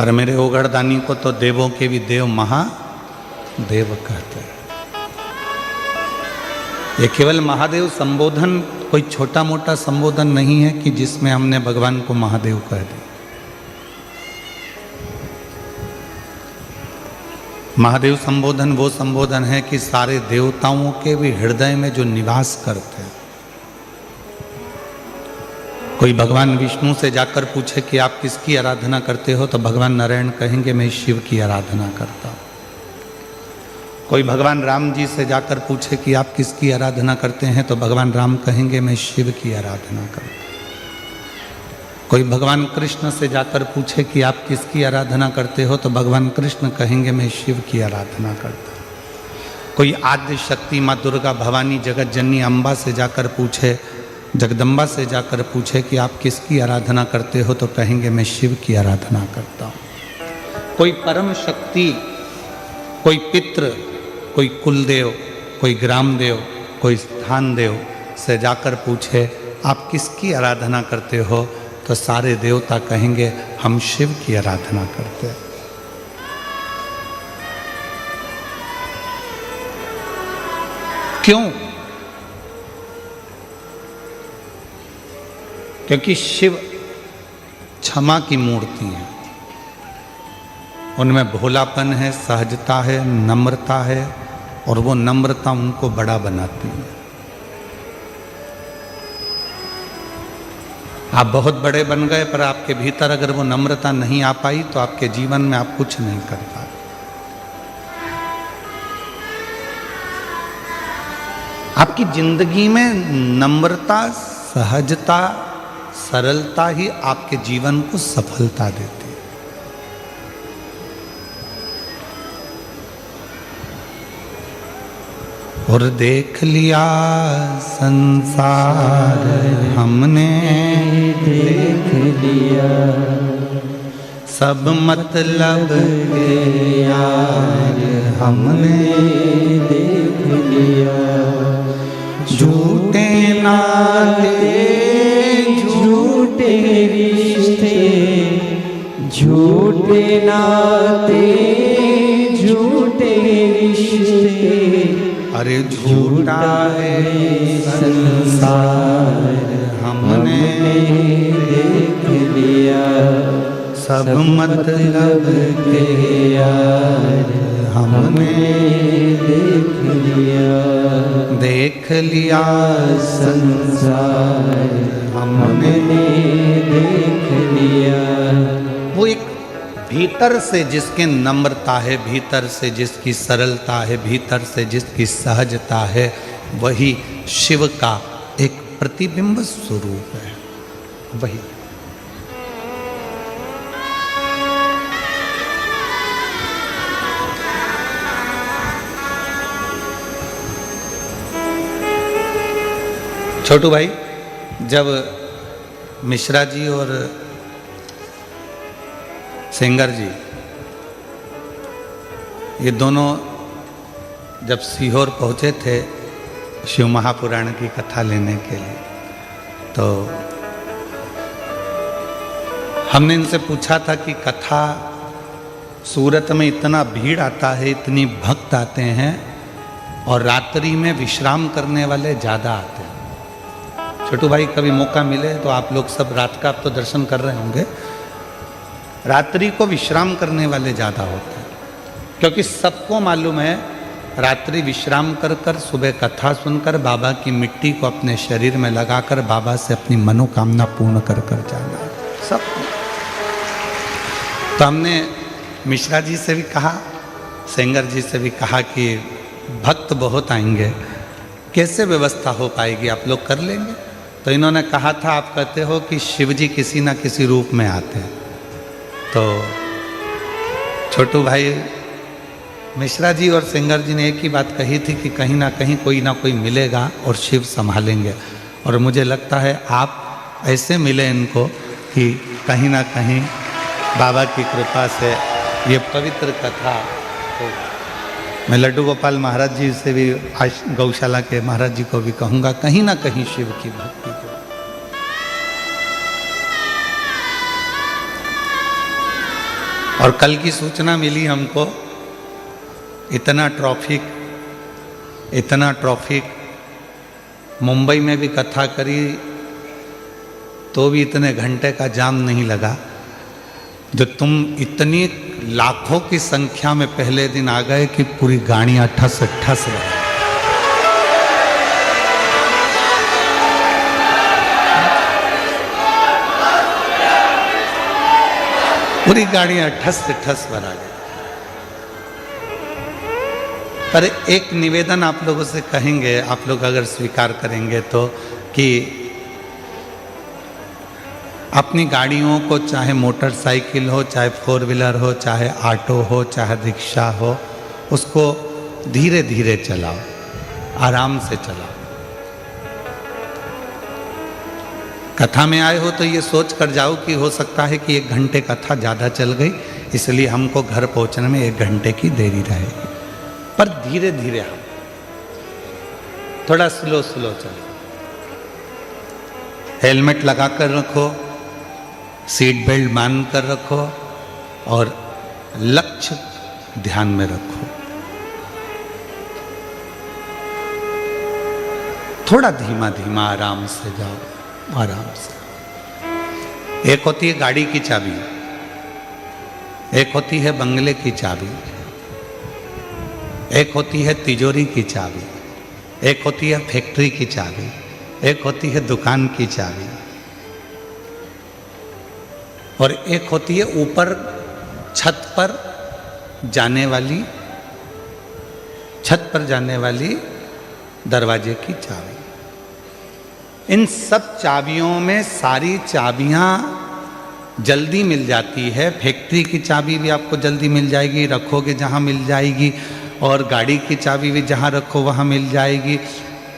पर मेरे ओगड़दानी को तो देवों के भी देव महादेव कहते हैं। ये केवल महादेव संबोधन कोई छोटा मोटा संबोधन नहीं है कि जिसमें हमने भगवान को महादेव कह दिया। महादेव संबोधन वो संबोधन है कि सारे देवताओं के भी हृदय में जो निवास करते हैं। कोई भगवान विष्णु से जाकर पूछे कि आप किसकी आराधना करते हो, तो भगवान नारायण कहेंगे मैं शिव की आराधना करता हूँ। कोई भगवान राम जी से जाकर पूछे कि आप किसकी आराधना करते हैं, तो भगवान राम कहेंगे मैं शिव की आराधना करता हूँ। कोई भगवान कृष्ण से जाकर पूछे कि आप किसकी आराधना करते हो, तो भगवान कृष्ण कहेंगे मैं शिव की आराधना करता हूँ। कोई आद्य शक्ति माँ दुर्गा भवानी जगत जननी अम्बा से जाकर पूछे, जगदम्बा से जाकर पूछे कि आप किसकी आराधना करते हो, तो कहेंगे मैं शिव की आराधना करता हूँ। कोई परम शक्ति, कोई पितृ, कोई कुलदेव, कोई ग्राम देव, कोई स्थान देव से जाकर पूछे आप किसकी आराधना करते हो, तो सारे देवता कहेंगे हम शिव की आराधना करते हैं। क्यों? क्योंकि शिव क्षमा की मूर्ति है। उनमें भोलापन है, सहजता है, नम्रता है, और वो नम्रता उनको बड़ा बनाती है। आप बहुत बड़े बन गए, पर आपके भीतर अगर वो नम्रता नहीं आ पाई तो आपके जीवन में आप कुछ नहीं कर पाए। आपकी जिंदगी में नम्रता, सहजता, सरलता ही आपके जीवन को सफलता देती है। और देख लिया संसार हमने, देख लिया सब मतलब के यार हमने, देख लिया झूठे नाते, झूठे रिश्ते, झूठे नाते, झूठे रिश्ते, अरे झूठा है संसार हमने देख लिया सब मतलब के यार हमने देख लिया, देख लिया संसार हमने देख लिया। वो एक भीतर से जिसके नम्रता है, भीतर से जिसकी सरलता है, भीतर से जिसकी सहजता है, वही शिव का एक प्रतिबिंब स्वरूप है। वही छोटू भाई, जब मिश्रा जी और सेंगर जी ये दोनों जब सीहोर पहुँचे थे शिव महापुराण की कथा लेने के लिए, तो हमने इनसे पूछा था कि कथा सूरत में इतना भीड़ आता है, इतनी भक्त आते हैं, और रात्रि में विश्राम करने वाले ज़्यादा आते हैं। छोटू भाई, कभी मौका मिले तो आप लोग सब रात का आप तो दर्शन कर रहे होंगे, रात्रि को विश्राम करने वाले ज़्यादा होते हैं, क्योंकि सबको मालूम है रात्रि विश्राम कर कर सुबह कथा सुनकर बाबा की मिट्टी को अपने शरीर में लगाकर बाबा से अपनी मनोकामना पूर्ण कर कर जाना है सब। तो हमने मिश्रा जी से भी कहा, सेंगर जी से भी कहा कि भक्त बहुत आएंगे, कैसे व्यवस्था हो पाएगी, आप लोग कर लेंगे? तो इन्होंने कहा था आप कहते हो कि शिव जी किसी ना किसी रूप में आते हैं, तो छोटू भाई मिश्रा जी और सेंगर जी ने एक ही बात कही थी कि कहीं ना कोई मिलेगा और शिव संभालेंगे। और मुझे लगता है आप ऐसे मिले इनको कि कहीं ना कहीं बाबा की कृपा से ये पवित्र कथा हो। मैं लड्डू गोपाल महाराज जी से भी, गौशाला के महाराज जी को भी कहूँगा, कहीं ना कहीं शिव की भक्ति को। और कल की सूचना मिली हमको, इतना ट्रैफिक, मुंबई में भी कथा करी तो भी इतने घंटे का जाम नहीं लगा। जो तुम इतनी लाखों की संख्या में पहले दिन आ गए कि पूरी गाड़ियां ठस ठस रही। पूरी गाड़ियां ठस ठस भर आ गई। पर एक निवेदन आप लोगों से कहेंगे, आप लोग अगर स्वीकार करेंगे तो, कि अपनी गाड़ियों को, चाहे मोटरसाइकिल हो, चाहे 4 व्हीलर हो, चाहे ऑटो हो, चाहे रिक्शा हो, उसको धीरे धीरे चलाओ, आराम से चलाओ। कथा में आए हो तो ये सोच कर जाओ कि हो सकता है कि 1 घंटे कथा ज़्यादा चल गई, इसलिए हमको घर पहुंचने में 1 घंटे की देरी रहेगी। पर धीरे धीरे हम थोड़ा स्लो चलो। हेलमेट लगा कर रखो, सीट बेल्ट बांध कर रखो और लक्ष्य ध्यान में रखो। थोड़ा धीमा धीमा आराम से जाओ, आराम से। एक होती है गाड़ी की चाबी, एक होती है बंगले की चाबी, एक होती है तिजोरी की चाबी, एक होती है फैक्ट्री की चाबी, एक होती है दुकान की चाबी, और एक होती है ऊपर छत पर जाने वाली दरवाजे की चाबी। इन सब चाबियों में सारी चाबियां जल्दी मिल जाती है। फैक्ट्री की चाबी भी आपको जल्दी मिल जाएगी, रखोगे जहां मिल जाएगी, और गाड़ी की चाबी भी जहां रखो वहां मिल जाएगी,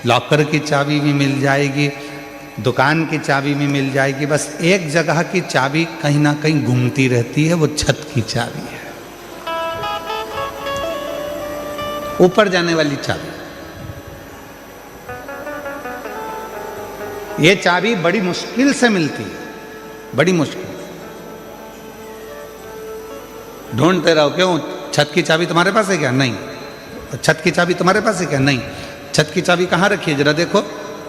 लॉकर की चाबी भी मिल जाएगी, दुकान की चाबी भी मिल जाएगी। बस एक जगह की चाबी कहीं ना कहीं घूमती रहती है, वो छत की चाबी है, ऊपर जाने वाली चाबी। ये चाबी बड़ी मुश्किल से मिलती है, बड़ी मुश्किल। ढूंढते रहो, क्यों? छत की चाबी तुम्हारे पास है क्या? नहीं। छत की चाबी तुम्हारे पास है क्या? नहीं। छत की चाबी कहाँ रखी है? जरा देखो।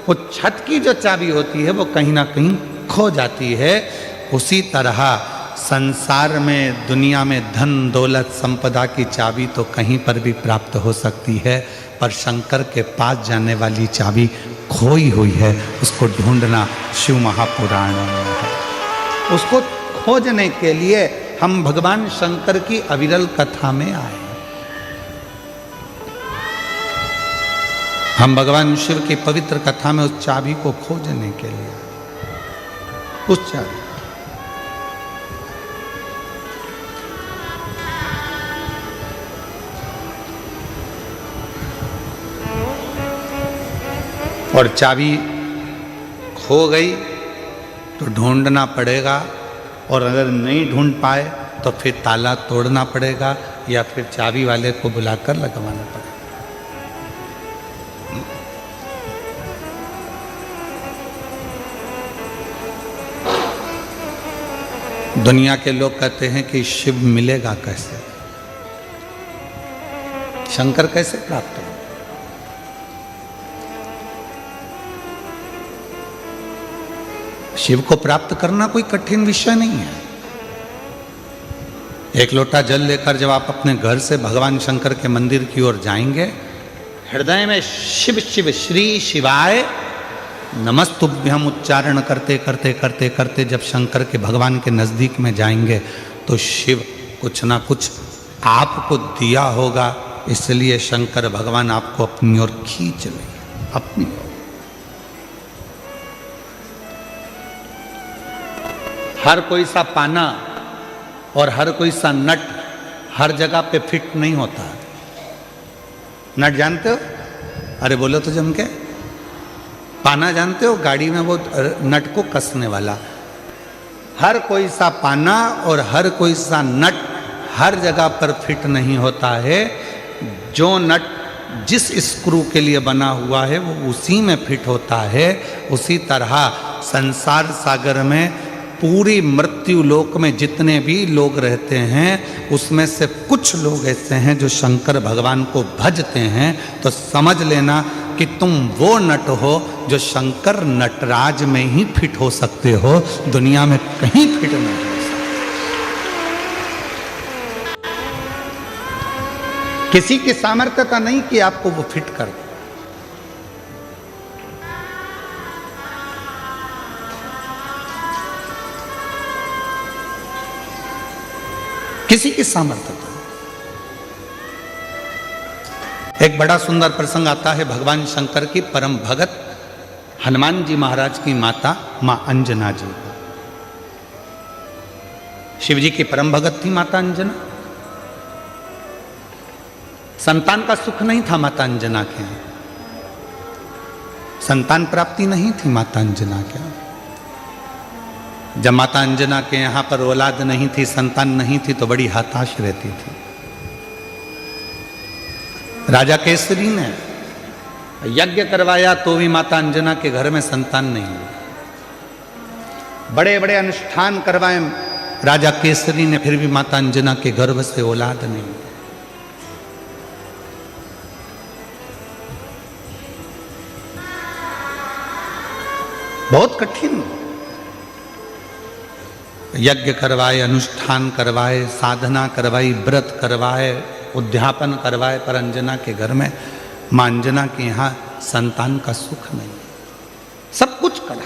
वो छत की जो चाबी होती है वो कहीं ना कहीं खो जाती है। उसी तरह संसार में, दुनिया में धन दौलत संपदा की चाबी तो कहीं पर भी प्राप्त हो सकती है, पर शंकर के पास जाने वाली चाबी खोई हुई है। उसको ढूंढना शिव महापुराण में है। उसको खोजने के लिए हम भगवान शंकर की अविरल कथा में आए। हम भगवान शिव की पवित्र कथा में उस चाबी को खोजने के लिए, उस चाबी। और चाबी खो गई तो ढूंढना पड़ेगा, और अगर नहीं ढूंढ पाए तो फिर ताला तोड़ना पड़ेगा, या फिर चाबी वाले को बुलाकर लगवाना पड़ेगा। दुनिया के लोग कहते हैं कि शिव मिलेगा कैसे, शंकर कैसे प्राप्त हो? शिव को प्राप्त करना कोई कठिन विषय नहीं है। एक लोटा जल लेकर जब आप अपने घर से भगवान शंकर के मंदिर की ओर जाएंगे, हृदय में शिव शिव श्री शिवाय नमस्तुभ्यम उच्चारण करते करते करते करते जब शंकर के भगवान के नजदीक में जाएंगे तो शिव कुछ ना कुछ आपको दिया होगा, इसलिए शंकर भगवान आपको अपनी ओर खींच लेंगे, अपनी ओर। हर कोई सा पाना और हर कोई सा नट हर जगह पे फिट नहीं होता है। नट जानते हो? अरे बोलो तो जम के। पाना जानते हो? गाड़ी में वो नट को कसने वाला। हर कोई सा पाना और हर कोई सा नट हर जगह पर फिट नहीं होता है। जो नट जिस स्क्रू के लिए बना हुआ है वो उसी में फिट होता है। उसी तरह संसार सागर में पूरी मृत्यु लोक में जितने भी लोग रहते हैं उसमें से कुछ लोग ऐसे हैं जो शंकर भगवान को भजते हैं, तो समझ लेना कि तुम वो नट हो जो शंकर नटराज में ही फिट हो सकते हो, दुनिया में कहीं फिट नहीं हो सकते। किसी की सामर्थ्यता नहीं कि आपको वो फिट कर दे। किसी की सामर्थ्यता। एक बड़ा सुंदर प्रसंग आता है भगवान शंकर की परम भगत हनुमान जी महाराज की माता मां अंजना जी। शिव जी की परम भगत थी माता अंजना। संतान का सुख नहीं था माता अंजना के, संतान प्राप्ति नहीं थी माता अंजना के। जब माता अंजना के यहां पर औलाद नहीं थी, संतान नहीं थी, तो बड़ी हताश रहती थी। राजा केसरी ने यज्ञ करवाया तो भी माता अंजना के घर में संतान नहीं हुई। बड़े बड़े अनुष्ठान करवाए राजा केसरी ने, फिर भी माता अंजना के गर्भ से औलाद नहीं हुई। बहुत कठिन। यज्ञ करवाए, अनुष्ठान करवाए, साधना करवाई, व्रत करवाए, उद्यापन करवाए, पर अंजना के घर में, मां अंजना के यहां संतान का सुख नहीं। सब कुछ करा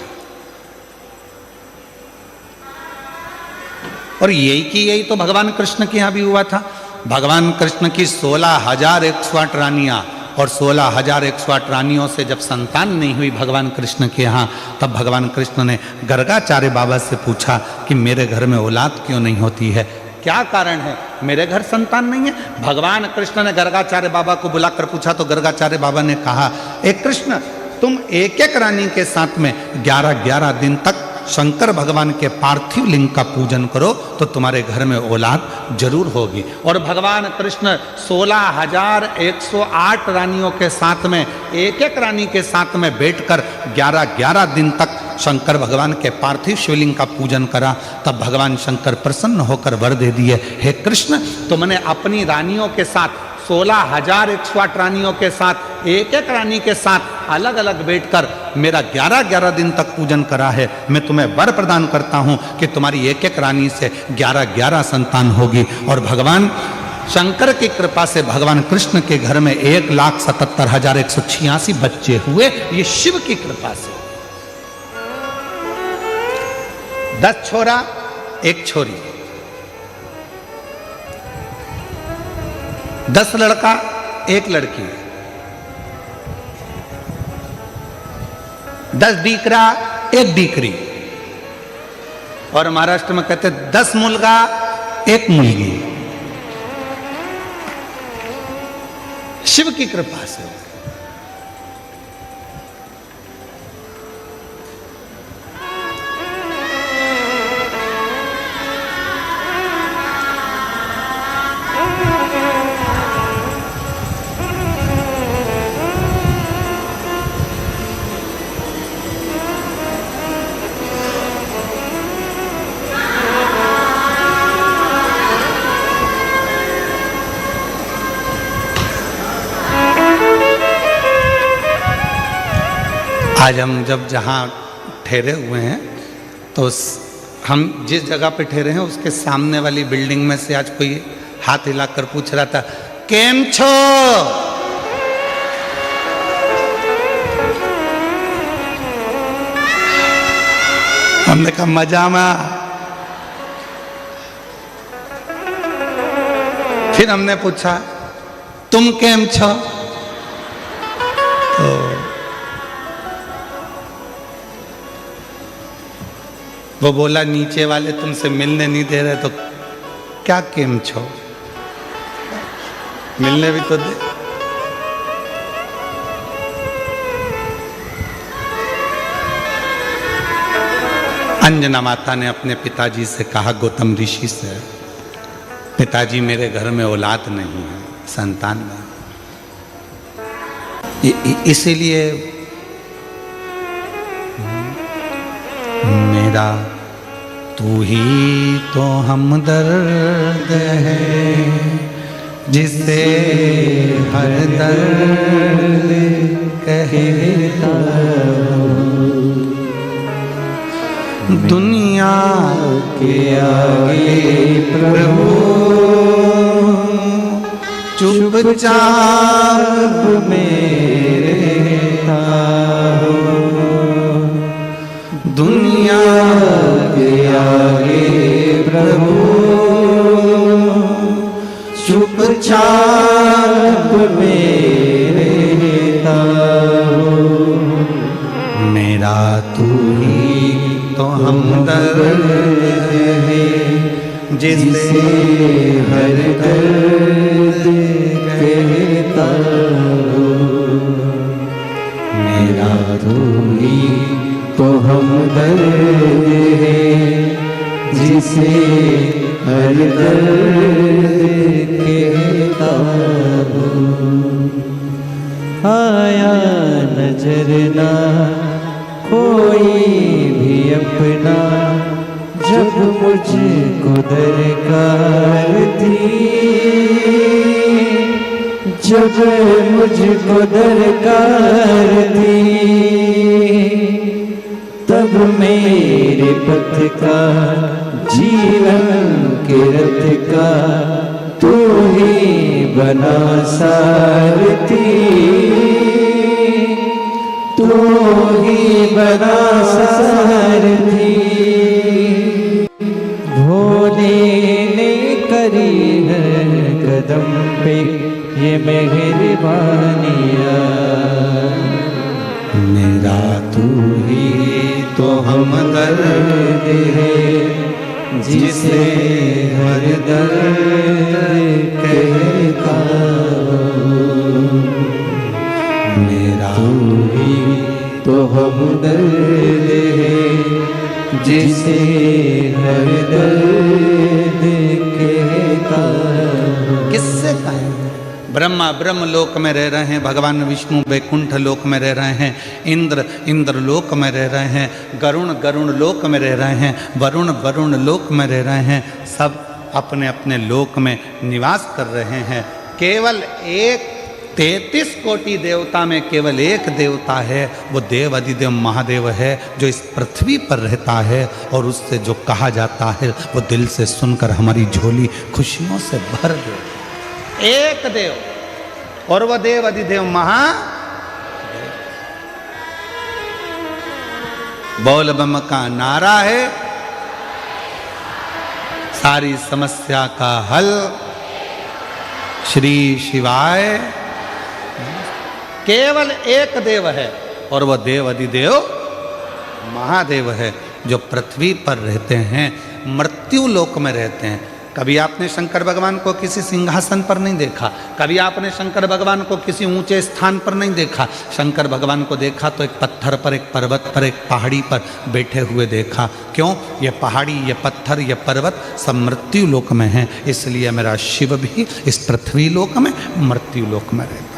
और यही तो भगवान कृष्ण के यहां भी हुआ था। भगवान कृष्ण की 16,108 रानियां, और 16,108 रानियों से जब संतान नहीं हुई भगवान कृष्ण के यहाँ, तब भगवान कृष्ण ने गर्गाचार्य बाबा से पूछा कि मेरे घर में औलाद क्यों नहीं होती है, क्या कारण है, मेरे घर संतान नहीं है। भगवान कृष्ण ने गर्गाचार्य बाबा को बुलाकर पूछा तो गर्गाचार्य बाबा ने कहा, एक कृष्ण तुम एक एक रानी के साथ में 11-11 दिन तक शंकर भगवान के पार्थिव लिंग का पूजन करो तो तुम्हारे घर में औलाद जरूर होगी। और भगवान कृष्ण 16,108 रानियों के साथ में एक एक रानी के साथ में बैठकर 11-11 दिन तक शंकर भगवान के पार्थिव शिवलिंग का पूजन करा। तब भगवान शंकर प्रसन्न होकर वर दे दिए, हे कृष्ण तुमने अपनी रानियों के साथ 16,108 रानियों के साथ एक एक रानी के साथ अलग अलग बैठकर मेरा 11-11 दिन तक पूजन करा है। मैं तुम्हें वर प्रदान करता हूं कि तुम्हारी एक एक रानी से 11-11 संतान होगी। और भगवान शंकर की कृपा से भगवान कृष्ण के घर में 1,77,186 बच्चे हुए। ये शिव की कृपा से। 10 छोरा 1 छोरी, 10 लड़का 1 लड़की, 10 डीकरा 1 डीकरी, और महाराष्ट्र में कहते 10 मुलगा 1 मुलगी। शिव की कृपा से। आज हम जब जहाँ ठहरे हुए हैं तो हम जिस जगह पे ठहरे हैं उसके सामने वाली बिल्डिंग में से आज कोई हाथ हिलाकर पूछ रहा था, केम छो? हमने कहा मजा में। फिर हमने पूछा तुम केम छो? तो वो बोला नीचे वाले तुमसे मिलने नहीं दे रहे, तो क्या केम छो, मिलने भी तो दे। अंजना माता ने अपने पिताजी से कहा, गौतम ऋषि से, पिताजी मेरे घर में औलाद नहीं है, संतान नहीं, इसीलिए मेरा तू ही तो हमदर्द है जिसे हर दर्द कहता हूँ। दुनिया के आगे प्रभु चुपचाप मेरे रहता हूँ। दुनिया के आगे प्रभु चुपचाप मेरे रहता हूँ। मेरा तू ही तो हमदर्द है जिसे हर दर्द कहता हूँ। मेरा तू ही तो हमदर्द है जिसे हर दर्द कहता हूँ। आया नजर ना कोई भी अपना जब मुझको दरकार थी, जब मुझको दरकार थी, तब मेरे पथ का जीवन के रथ का तू ही बना सारथी, तू ही बना सारथी। भोले ने करी है कदम पे ये मेहरबानियाँ। मेरा तू ही तो हमदर्द है जिसे हर दर्द कहता हूँ। मेरा तू ही तो हमदर्द है जिसे हर दर्द कहता हूँ। किससे कहें? ब्रह्मा ब्रह्म लोक में रह रहे हैं, भगवान विष्णु वैकुंठ लोक में रह रहे हैं, इंद्र इंद्र लोक में रह रहे हैं, गरुण गरुण लोक में रह रहे हैं, वरुण वरुण लोक में रह रहे हैं। सब अपने अपने लोक में निवास कर रहे हैं। केवल एक 33 कोटि देवता में केवल एक देवता है, वो देव अधिदेव महादेव है जो इस पृथ्वी पर रहता है। और उससे जो कहा जाता है वो दिल से सुनकर हमारी झोली खुशियों से भर दे। एक देव और वह देव अधिदेव महादेव। बोल बम का नारा है, सारी समस्या का हल श्री शिवाय। केवल एक देव है और वह देव अधिदेव महादेव है जो पृथ्वी पर रहते हैं, मृत्यु लोक में रहते हैं। कभी आपने शंकर भगवान को किसी सिंहासन पर नहीं देखा, कभी आपने शंकर भगवान को किसी ऊंचे स्थान पर नहीं देखा। शंकर भगवान को देखा तो एक पत्थर पर, एक पर्वत पर, एक पहाड़ी पर बैठे हुए देखा। क्यों? ये पहाड़ी, ये पत्थर, ये पर्वत सब मृत्यु लोक में हैं। इसलिए मेरा शिव भी इस पृथ्वी लोक में, मृत्यु लोक में रहता।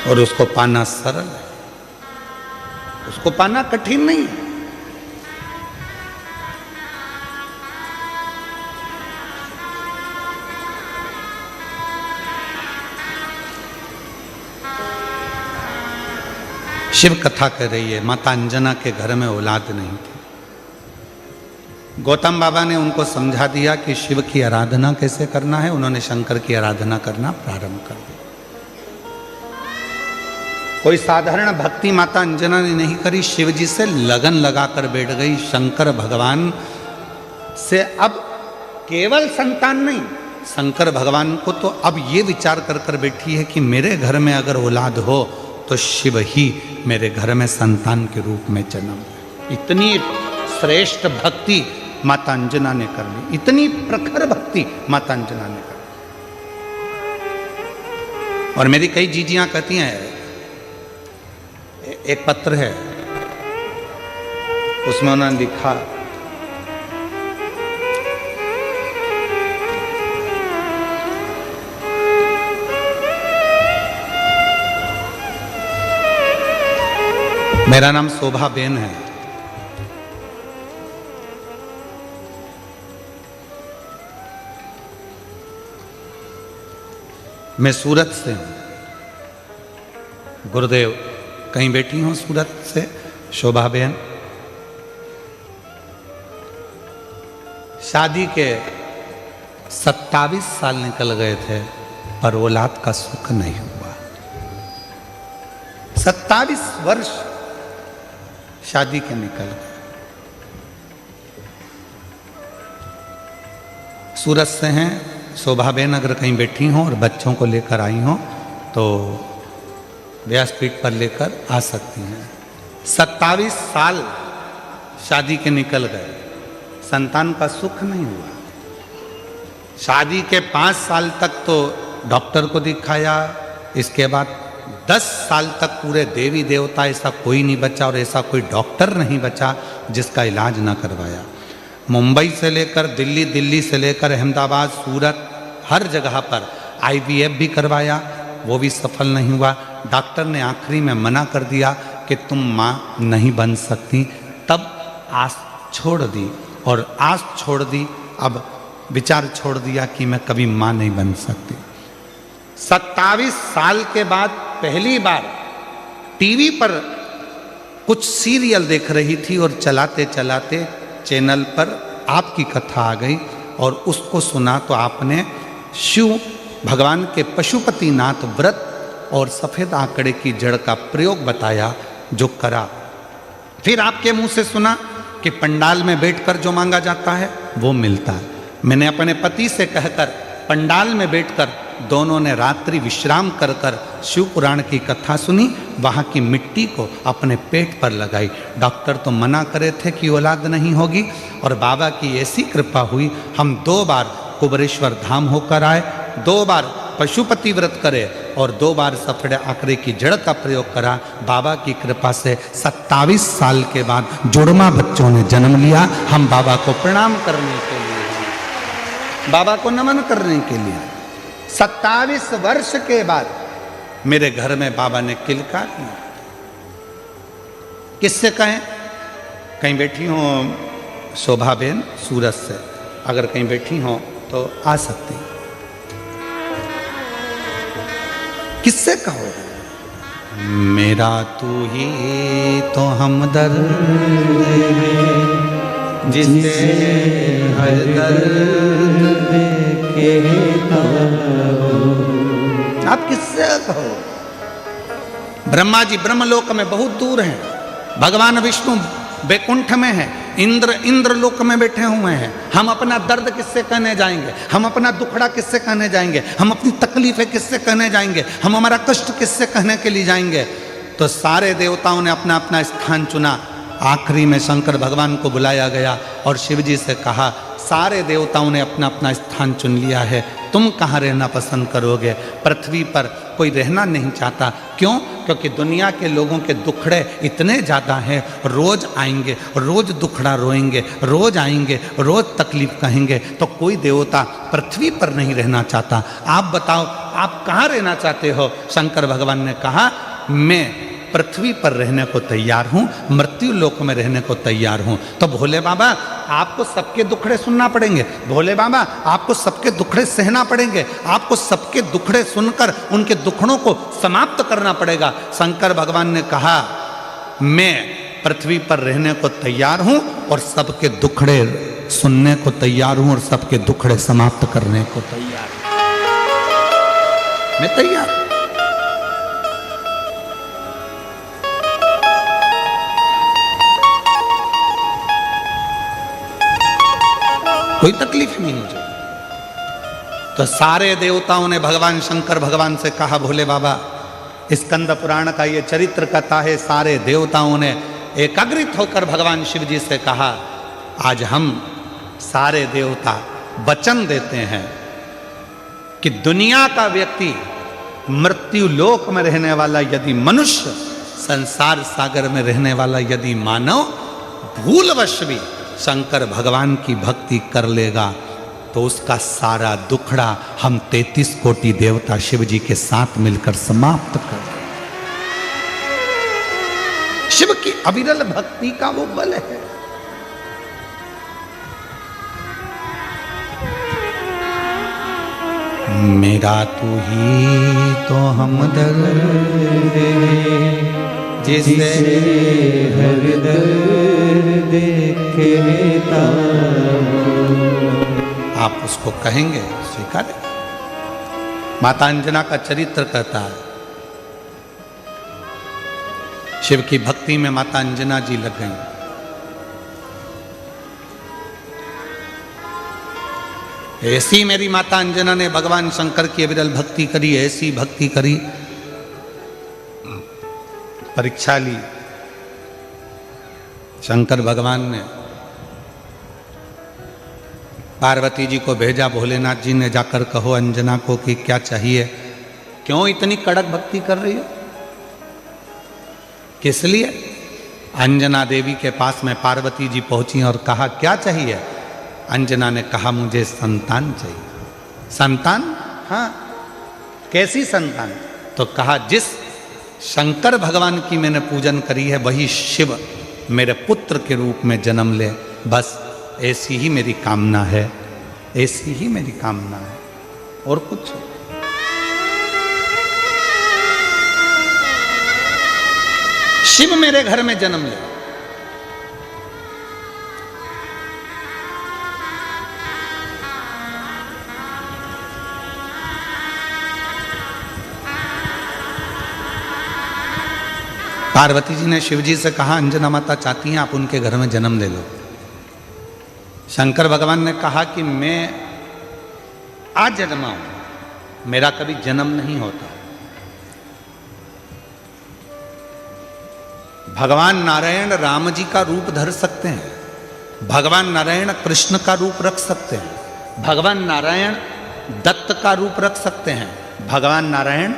और उसको पाना सरल है, उसको पाना कठिन नहीं है। शिव कथा कह रही है, माता अंजना के घर में औलाद नहीं थी। गौतम बाबा ने उनको समझा दिया कि शिव की आराधना कैसे करना है। उन्होंने शंकर की आराधना करना प्रारंभ कर दिया। कोई साधारण भक्ति माता अंजना ने नहीं करी, शिव जी से लगन लगाकर बैठ गई। शंकर भगवान से अब केवल संतान नहीं, शंकर भगवान को तो अब ये विचार कर कर बैठी है कि मेरे घर में अगर औलाद हो तो शिव ही मेरे घर में संतान के रूप में जन्म। इतनी श्रेष्ठ भक्ति माता अंजना ने कर ली, इतनी प्रखर भक्ति माता अंजना ने कर ली। और मेरी कई जीजियां कहती हैं, एक पत्र है उसमें उन्होंने लिखा, मेरा नाम शोभा बेन है। मैं सूरत से हूं। गुरुदेव कहीं बैठी हूं सूरत से शोभा बेन। शादी के 27 साल निकल गए थे पर औलाद का सुख नहीं हुआ। 27 वर्ष शादी के निकल गए। सूरत से हैं शोभा बेन, अगर कहीं बैठी हों और बच्चों को लेकर आई हों तो व्यासपीठ पर लेकर आ सकती हैं। 27 साल शादी के निकल गए, संतान का सुख नहीं हुआ। शादी के 5 साल तक तो डॉक्टर को दिखाया, इसके बाद 10 साल तक पूरे देवी देवता ऐसा कोई नहीं बचा और ऐसा कोई डॉक्टर नहीं बचा जिसका इलाज ना करवाया। मुंबई से लेकर दिल्ली, दिल्ली से लेकर अहमदाबाद, सूरत, हर जगह पर IVF भी करवाया, वो भी सफल नहीं हुआ। डॉक्टर ने आखिरी में मना कर दिया कि तुम माँ नहीं बन सकती। तब आस छोड़ दी और आस छोड़ दी, अब विचार छोड़ दिया कि मैं कभी माँ नहीं बन सकती। 27 साल के बाद पहली बार टीवी पर कुछ सीरियल देख रही थी और चलाते चलाते चैनल पर आपकी कथा आ गई और उसको सुना तो आपने शिव भगवान के पशुपतिनाथ व्रत और सफेद आंकड़े की जड़ का प्रयोग बताया, जो करा। फिर आपके मुंह से सुना कि पंडाल में बैठकर जो मांगा जाता है वो मिलता है। मैंने अपने पति से कहकर पंडाल में बैठकर दोनों ने रात्रि विश्राम कर कर शिव पुराण की कथा सुनी, वहाँ की मिट्टी को अपने पेट पर लगाई। डॉक्टर तो मना करे थे कि औलाद नहीं होगी और बाबा की ऐसी कृपा हुई, हम 2 बार कुबरेश्वर धाम होकर आए, 2 बार पशुपति व्रत करे और 2 बार सफेद आंकड़े की जड़ का प्रयोग करा। बाबा की कृपा से 27 साल के बाद जुड़वा बच्चों ने जन्म लिया। हम बाबा को प्रणाम करने के लिए, बाबा को नमन करने के लिए 27 वर्ष के बाद मेरे घर में बाबा ने किलकार किया। किससे कहें? कहीं बैठी हो शोभा बेन सूरत से, अगर कहीं बैठी हो तो आ सकती। किससे कहो? मेरा तू ही तो हमदर्द जिसे हर दर्द देखेता हो। आप किससे कहो? ब्रह्मा जी ब्रह्मलोक में बहुत दूर हैं, भगवान विष्णु बैकुंठ में है, इंद्र लोक में बैठे हुए हैं। हम अपना दर्द किससे कहने जाएंगे? हम अपना दुखड़ा किससे कहने जाएंगे? हम अपनी तकलीफें किससे कहने जाएंगे? हम हमारा कष्ट किससे कहने के लिए जाएंगे? तो सारे देवताओं ने अपना अपना स्थान चुना। आखिरी में शंकर भगवान को बुलाया गया और शिव जी से कहा, सारे देवताओं ने अपना अपना स्थान चुन लिया है, तुम कहाँ रहना पसंद करोगे? पृथ्वी पर कोई रहना नहीं चाहता। क्यों? क्योंकि दुनिया के लोगों के दुखड़े इतने ज़्यादा हैं, रोज़ आएंगे, रोज़ दुखड़ा रोएंगे, रोज़ आएंगे, रोज़ तकलीफ कहेंगे, तो कोई देवता पृथ्वी पर नहीं रहना चाहता। आप बताओ, आप कहाँ रहना चाहते हो? शंकर भगवान ने कहा, मैं पृथ्वी पर रहने को तैयार हूँ, मृत्यु लोक में रहने को तैयार हूँ। तो भोले बाबा आपको सबके दुखड़े सुनना पड़ेंगे, भोले बाबा आपको सबके दुखड़े सहना पड़ेंगे, आपको सबके दुखड़े सुनकर उनके दुखड़ों को समाप्त करना पड़ेगा। शंकर भगवान ने कहा, मैं पृथ्वी पर रहने को तैयार हूँ और सबके दुखड़े सुनने को तैयार हूँ और सबके दुखड़े समाप्त करने को तैयार हूँ। मैं तैयार। कोई तकलीफ नहीं मुझे। तो सारे देवताओं ने भगवान शंकर भगवान से कहा, भोले बाबा स्कंद पुराण का ये चरित्र कथा है। सारे देवताओं ने एकाग्रित होकर भगवान शिव जी से कहा, आज हम सारे देवता वचन देते हैं कि दुनिया का व्यक्ति, मृत्यु लोक में रहने वाला यदि मनुष्य, संसार सागर में रहने वाला यदि मानव भूलवश भी शंकर भगवान की भक्ति कर लेगा तो उसका सारा दुखड़ा हम 33 कोटि देवता शिव जी के साथ मिलकर समाप्त कर। शिव अविरल भक्ति का वो बल है। मेरा तू ही तो हमदर्द जिसे हर दर्द देखे लेता। आप उसको कहेंगे, स्वीकार। माता अंजना का चरित्र कहता है, शिव की भक्ति में माता अंजना जी लग गई। ऐसी मेरी माता अंजना ने भगवान शंकर की अविरल भक्ति करी, ऐसी भक्ति करी, परीक्षा ली। शंकर भगवान ने पार्वती जी को भेजा, भोलेनाथ जी ने जाकर कहो अंजना को कि क्या चाहिए, क्यों इतनी कड़क भक्ति कर रही हो, किस लिए। अंजना देवी के पास में पार्वती जी पहुंची और कहा क्या चाहिए। अंजना ने कहा मुझे संतान चाहिए। संतान? हाँ। कैसी संतान? तो कहा जिस शंकर भगवान की मैंने पूजन करी है वही शिव मेरे पुत्र के रूप में जन्म ले, बस ऐसी ही मेरी कामना है, ऐसी ही मेरी कामना है, और कुछ। शिव मेरे घर में जन्म ले। पार्वती जी ने शिव जी से कहा अंजना माता चाहती हैं आप उनके घर में जन्म ले लो। शंकर भगवान ने कहा कि मैं आज जन्मा हूं, मेरा कभी जन्म नहीं होता। भगवान नारायण राम जी का रूप धर सकते हैं, भगवान नारायण कृष्ण का रूप रख सकते हैं, भगवान नारायण दत्त का रूप रख सकते हैं, भगवान नारायण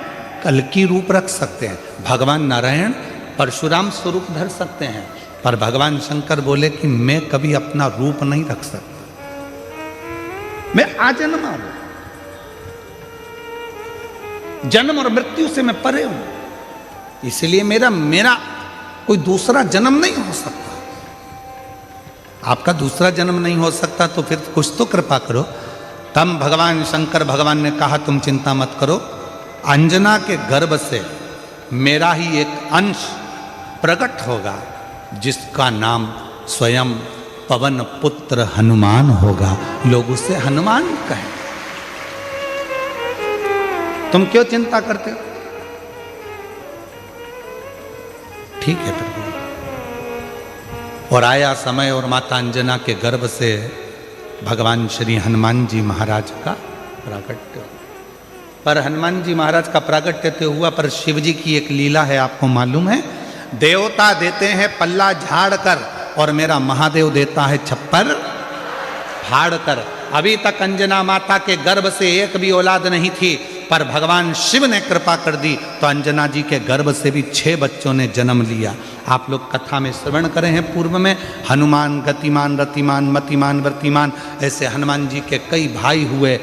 कल्कि रूप रख सकते हैं, भगवान नारायण परशुराम स्वरूप धर सकते हैं, पर भगवान शंकर बोले कि मैं कभी अपना रूप नहीं रख सकता, मैं आजन्मा हूं, जन्म और मृत्यु से मैं परे हूं, इसलिए मेरा कोई दूसरा जन्म नहीं हो सकता। आपका दूसरा जन्म नहीं हो सकता तो फिर कुछ तो कृपा करो। तब भगवान शंकर भगवान ने कहा तुम चिंता मत करो, अंजना के गर्भ से मेरा ही एक अंश प्रकट होगा जिसका नाम स्वयं पवन पुत्र हनुमान होगा, लोग उसे हनुमान कहें। तुम क्यों चिंता करते हो? ठीक है प्रभु। और आया समय और माता अंजना के गर्भ से भगवान श्री हनुमान जी महाराज का प्राकट्य। पर हनुमान जी महाराज का प्राकट्य तो हुआ, पर शिव जी की एक लीला है, आपको मालूम है। देवता देते हैं पल्ला झाड़ कर और मेरा महादेव देता है छप्पर फाड़ कर। अभी तक अंजना माता के गर्भ से एक भी औलाद नहीं थी, पर भगवान शिव ने कृपा कर दी तो अंजना जी के गर्भ से भी 6 बच्चों ने जन्म लिया। आप लोग कथा में श्रवण करें हैं पूर्व में, हनुमान गतिमान रतिमान मतिमान वर्तिमान, ऐसे हनुमान जी के कई भाई हुए,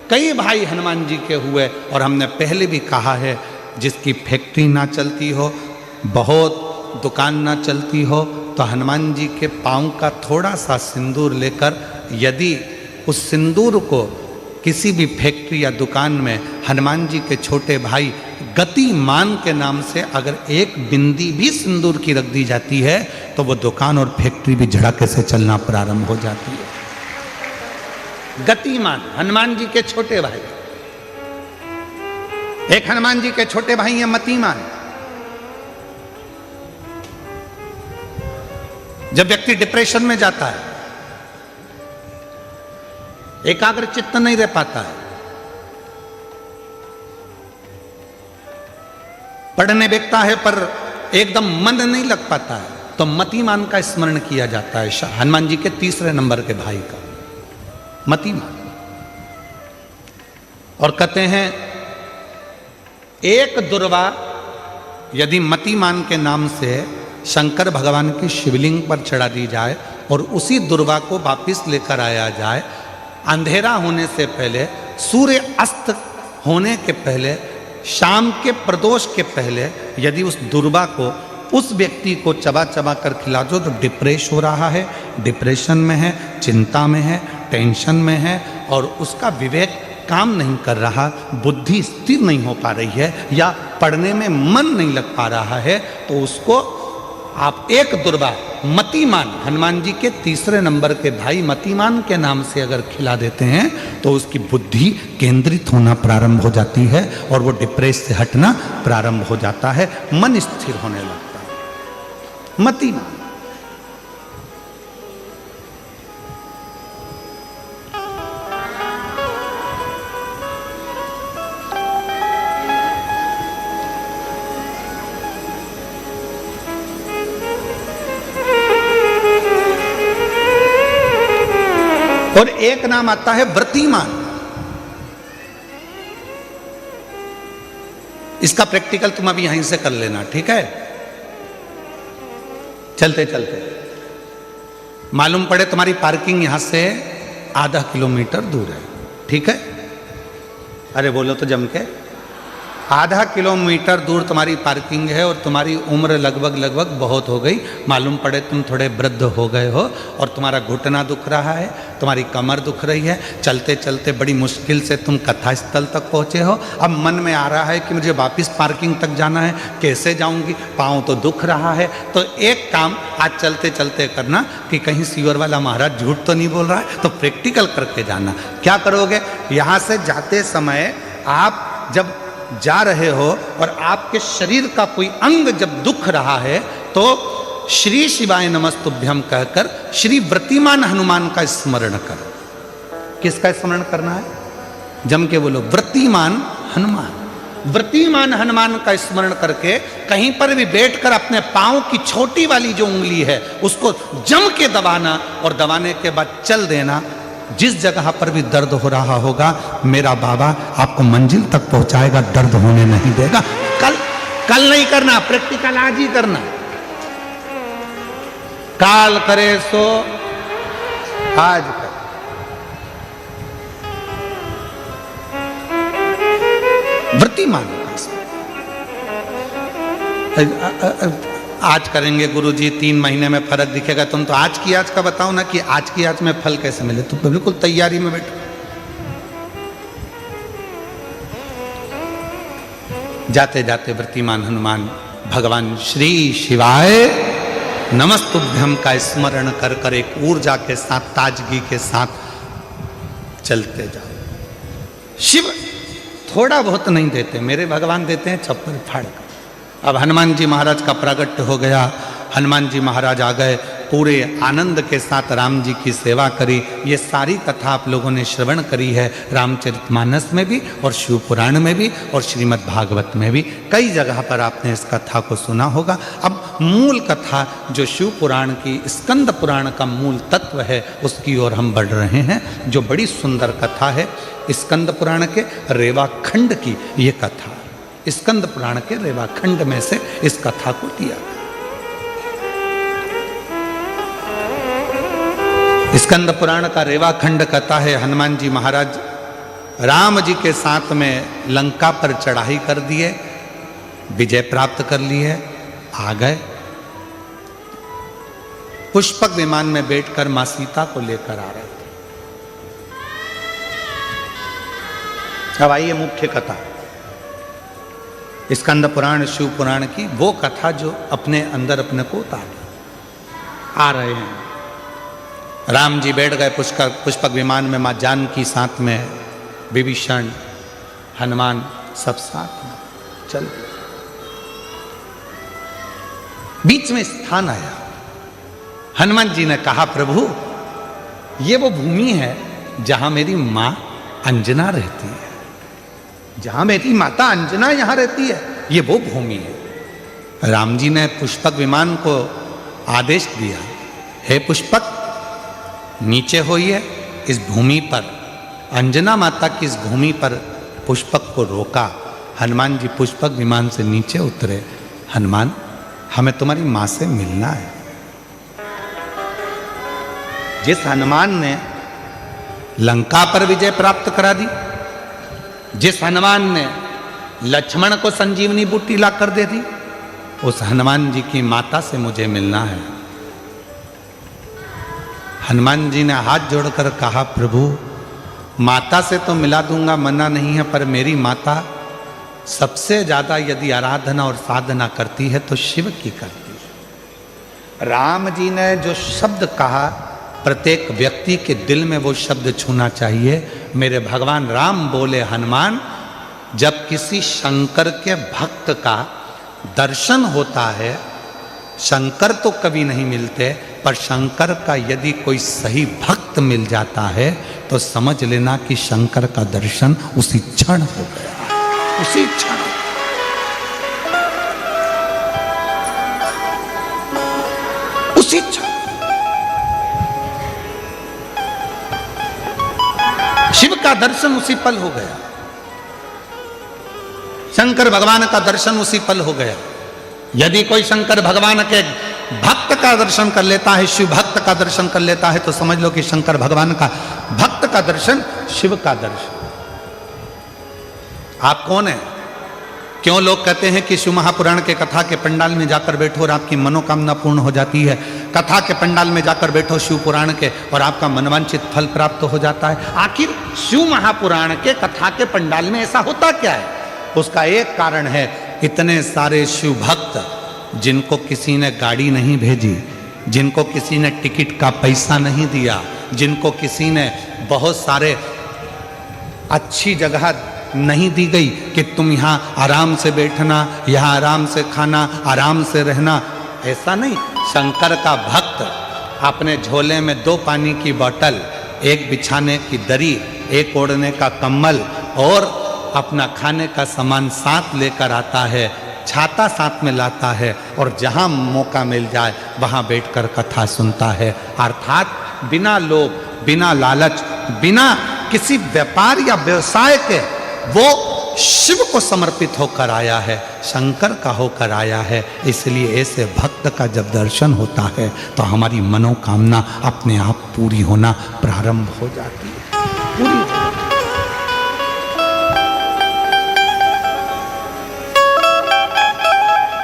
कई भाई हनुमान जी के हुए। और हमने पहले भी कहा है जिसकी फैक्ट्री ना चलती हो, बहुत दुकान ना चलती हो, तो हनुमान जी के पाँव का थोड़ा सा सिंदूर लेकर यदि उस सिंदूर को किसी भी फैक्ट्री या दुकान में हनुमान जी के छोटे भाई गतिमान के नाम से अगर एक बिंदी भी सिंदूर की रख दी जाती है तो वो दुकान और फैक्ट्री भी झड़के से चलना प्रारंभ हो जाती है। गतिमान हनुमान जी के छोटे भाई, एक हनुमान जी के छोटे भाई हैं मतिमान। जब व्यक्ति डिप्रेशन में जाता है, एकाग्र चित्त नहीं रह पाता है, पढ़ने बैठता है पर एकदम मन नहीं लग पाता है, तो मतिमान का स्मरण किया जाता है, हनुमान जी के 3रे नंबर के भाई का, मतिमान। और कहते हैं एक दुर्वा यदि मतिमान के नाम से शंकर भगवान की शिवलिंग पर चढ़ा दी जाए और उसी दुर्वा को वापिस लेकर आया जाए, अंधेरा होने से पहले, सूर्य अस्त होने के पहले, शाम के प्रदोष के पहले यदि उस दुर्वा को उस व्यक्ति को चबा चबा कर खिला दो तो डिप्रेस हो रहा है, डिप्रेशन में है, चिंता में है, टेंशन में है और उसका विवेक काम नहीं कर रहा, बुद्धि स्थिर नहीं हो पा रही है या पढ़ने में मन नहीं लग पा रहा है, तो उसको आप एक दुर्बा मतिमान, हनुमान जी के तीसरे नंबर के भाई मतिमान के नाम से अगर खिला देते हैं तो उसकी बुद्धि केंद्रित होना प्रारंभ हो जाती है और वो डिप्रेस से हटना प्रारंभ हो जाता है, मन स्थिर होने लगता है। मतिमान और एक नाम आता है व्रतिमान। इसका प्रैक्टिकल तुम अभी यहीं से कर लेना, ठीक है? चलते चलते मालूम पड़े तुम्हारी पार्किंग यहां से आधा किलोमीटर दूर है, ठीक है? अरे बोलो तो जम के, आधा किलोमीटर दूर तुम्हारी पार्किंग है और तुम्हारी उम्र लगभग बहुत हो गई, मालूम पड़े तुम थोड़े वृद्ध हो गए हो और तुम्हारा घुटना दुख रहा है, तुम्हारी कमर दुख रही है, चलते चलते बड़ी मुश्किल से तुम कथा स्थल तक पहुँचे हो। अब मन में आ रहा है कि मुझे वापस पार्किंग तक जाना है, कैसे जाऊंगी, पाँव तो दुख रहा है। तो एक काम आज चलते चलते करना कि कहीं सीवर वाला महाराज झूठ तो नहीं बोल रहा है, तो प्रैक्टिकल करके जाना। क्या करोगे, यहाँ से जाते समय आप जब जा रहे हो और आपके शरीर का कोई अंग जब दुख रहा है तो श्री शिवाय नमस्तुभ्यम कहकर श्री व्रतिमान हनुमान का स्मरण करो। किसका स्मरण करना है? जम के बोलो, व्रतिमान हनुमान। व्रतिमान हनुमान का स्मरण करके कहीं पर भी बैठकर अपने पांव की छोटी वाली जो उंगली है उसको जम के दबाना और दबाने के बाद चल देना। जिस जगह पर भी दर्द हो रहा होगा मेरा बाबा आपको मंजिल तक पहुंचाएगा, दर्द होने नहीं देगा। कल नहीं करना, प्रैक्टिकल आज ही करना। काल करे सो आज कर। व्रतिमान आज करेंगे गुरुजी, 3 महीने में फर्क दिखेगा। तुम तो आज की आज का बताओ ना कि आज की आज में फल कैसे मिले। तुम बिल्कुल तैयारी में बैठो। जाते जाते व्रतिमान हनुमान भगवान श्री शिवाय नमस्तुभ्यम का स्मरण कर कर एक ऊर्जा के साथ, ताजगी के साथ चलते जाओ। शिव थोड़ा बहुत नहीं देते, मेरे भगवान देते हैं चप्पल फाड़ कर। अब हनुमान जी महाराज का प्रागट्य हो गया, हनुमान जी महाराज आ गए, पूरे आनंद के साथ राम जी की सेवा करी। ये सारी कथा आप लोगों ने श्रवण करी है, रामचरितमानस में भी और शिव पुराण में भी और श्रीमद् भागवत में भी कई जगह पर आपने इस कथा को सुना होगा। अब मूल कथा जो शिव पुराण की, स्कंद पुराण का मूल तत्व है, उसकी ओर हम बढ़ रहे हैं, जो बड़ी सुंदर कथा है। स्कंद पुराण के रेवा खंड की ये कथा, स्कंद पुराण के रेवा खंड में से इस कथा को लिया। स्कंद पुराण का रेवा खंड कथा है, हनुमान जी महाराज राम जी के साथ में लंका पर चढ़ाई कर दिए, विजय प्राप्त कर लिए, आ गए। पुष्पक विमान में बैठकर मां सीता को लेकर आ रहे थे। अब आइए मुख्य कथा, स्कंद पुराण शिव पुराण की वो कथा जो अपने अंदर अपने को उतार आ रहे हैं। राम जी बैठ गए पुष्पक विमान में, मां जानकी साथ में, विभीषण, हनुमान सब साथ में चल गए। बीच में स्थान आया, हनुमान जी ने कहा प्रभु ये वो भूमि है जहां मेरी मां अंजना रहती है, जहां मेरी माता अंजना यहां रहती है, ये वो भूमि है। राम जी ने पुष्पक विमान को आदेश दिया, हे पुष्पक नीचे होइए, इस भूमि पर, अंजना माता की इस भूमि पर पुष्पक को रोका। हनुमान जी पुष्पक विमान से नीचे उतरे। हनुमान हमें तुम्हारी मां से मिलना है। जिस हनुमान ने लंका पर विजय प्राप्त करा दी, जिस हनुमान ने लक्ष्मण को संजीवनी बूटी ला कर दे दी, उस हनुमान जी की माता से मुझे मिलना है। हनुमान जी ने हाथ जोड़कर कहा, प्रभु माता से तो मिला दूंगा, मना नहीं है, पर मेरी माता सबसे ज्यादा यदि आराधना और साधना करती है तो शिव की करती है। राम जी ने जो शब्द कहा, प्रत्येक व्यक्ति के दिल में वो शब्द छूना चाहिए। मेरे भगवान राम बोले, हनुमान जब किसी शंकर के भक्त का दर्शन होता है, शंकर तो कभी नहीं मिलते, पर शंकर का यदि कोई सही भक्त मिल जाता है तो समझ लेना कि शंकर का दर्शन उसी क्षण हो गया, उसी क्षण। उसी क्षण शिव का दर्शन उसी पल हो गया, शंकर भगवान का दर्शन उसी पल हो गया। यदि कोई शंकर भगवान के भक्त का दर्शन कर लेता है, शिव भक्त का दर्शन कर लेता है, तो समझ लो कि शंकर भगवान का भक्त का दर्शन, शिव का दर्शन। आप कौन है? क्यों लोग कहते हैं कि शिव महापुराण के कथा के पंडाल में जाकर बैठो और आपकी मनोकामना पूर्ण हो जाती है, कथा के पंडाल में जाकर बैठो शिव पुराण के और आपका मनवांछित फल प्राप्त हो जाता है। आखिर शिव महापुराण के कथा के पंडाल में ऐसा होता क्या है? उसका एक कारण है, इतने सारे शिव भक्त जिनको किसी ने गाड़ी नहीं भेजी, जिनको किसी ने टिकट का पैसा नहीं दिया, जिनको किसी ने बहुत सारे अच्छी जगह नहीं दी गई कि तुम यहाँ आराम से बैठना, यहाँ आराम से खाना, आराम से रहना, ऐसा नहीं। शंकर का भक्त अपने झोले में 2 पानी की बोतल, एक बिछाने की दरी, एक ओढ़ने का कंबल और अपना खाने का सामान साथ लेकर आता है, छाता साथ में लाता है और जहाँ मौका मिल जाए वहाँ बैठकर कथा सुनता है। अर्थात बिना लोभ, बिना लालच, बिना किसी व्यापार या व्यवसाय के वो शिव को समर्पित होकर आया है, शंकर का होकर आया है। इसलिए ऐसे भक्त का जब दर्शन होता है तो हमारी मनोकामना अपने आप पूरी होना प्रारंभ हो जाती है, पूरी।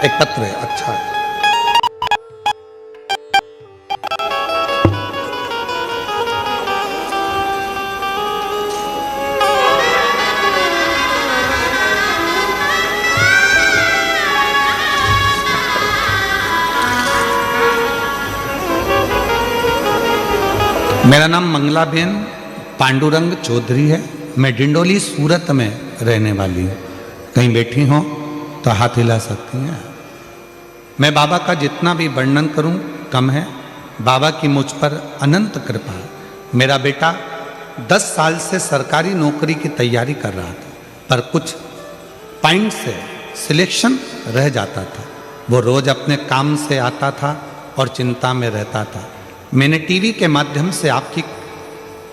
एक पत्र है, अच्छा है। मेरा नाम मंगलाबेन पांडुरंग चौधरी है। मैं डिंडोली सूरत में रहने वाली हूँ। कहीं बैठी हो तो हाथ हिला सकती हैं। मैं बाबा का जितना भी वर्णन करूं कम है। बाबा की मुझ पर अनंत कृपा है। मेरा बेटा 10 साल से सरकारी नौकरी की तैयारी कर रहा था, पर कुछ पॉइंट से सिलेक्शन रह जाता था। वो रोज अपने काम से आता था और चिंता में रहता था। मैंने टीवी के माध्यम से आपकी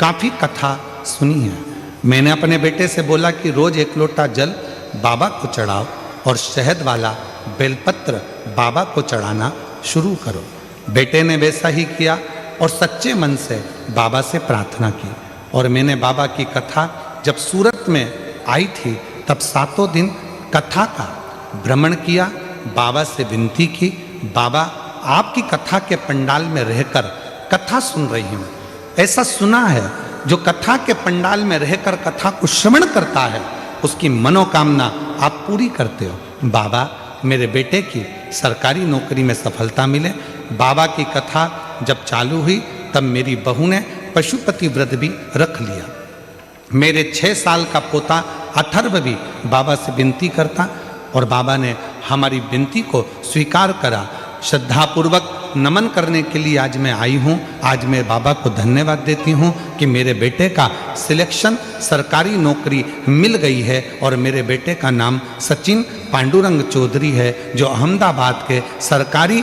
काफ़ी कथा सुनी है। मैंने अपने बेटे से बोला कि रोज 1 लोटा जल बाबा को चढ़ाओ और शहद वाला बेलपत्र बाबा को चढ़ाना शुरू करो। बेटे ने वैसा ही किया और सच्चे मन से बाबा से प्रार्थना की। और मैंने बाबा की कथा जब सूरत में आई थी तब 7 दिन कथा का भ्रमण किया, बाबा से विनती की, बाबा आपकी कथा के पंडाल में रहकर कथा सुन रही हूँ। ऐसा सुना है जो कथा के पंडाल में रहकर कथा को श्रवण करता है उसकी मनोकामना आप पूरी करते हो। बाबा मेरे बेटे की सरकारी नौकरी में सफलता मिले। बाबा की कथा जब चालू हुई तब मेरी बहू ने पशुपति व्रत भी रख लिया। मेरे 6 साल का पोता अथर्व भी बाबा से विनती करता और बाबा ने हमारी विनती को स्वीकार करा। श्रद्धापूर्वक नमन करने के लिए आज मैं आई हूँ। आज मैं बाबा को धन्यवाद देती हूँ कि मेरे बेटे का सिलेक्शन सरकारी नौकरी मिल गई है और मेरे बेटे का नाम सचिन पांडुरंग चौधरी है जो अहमदाबाद के सरकारी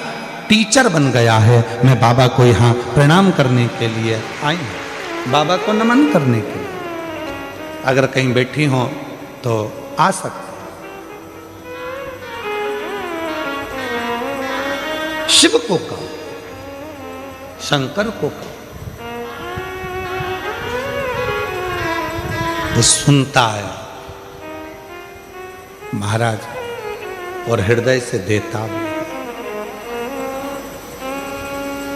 टीचर बन गया है। मैं बाबा को यहाँ प्रणाम करने के लिए आई हूँ, बाबा को नमन करने के लिए। अगर कहीं बैठी हो तो आ सकते। शिव को कहो, शंकर को कहो, वो सुनता है। महाराज और हृदय से देता भी,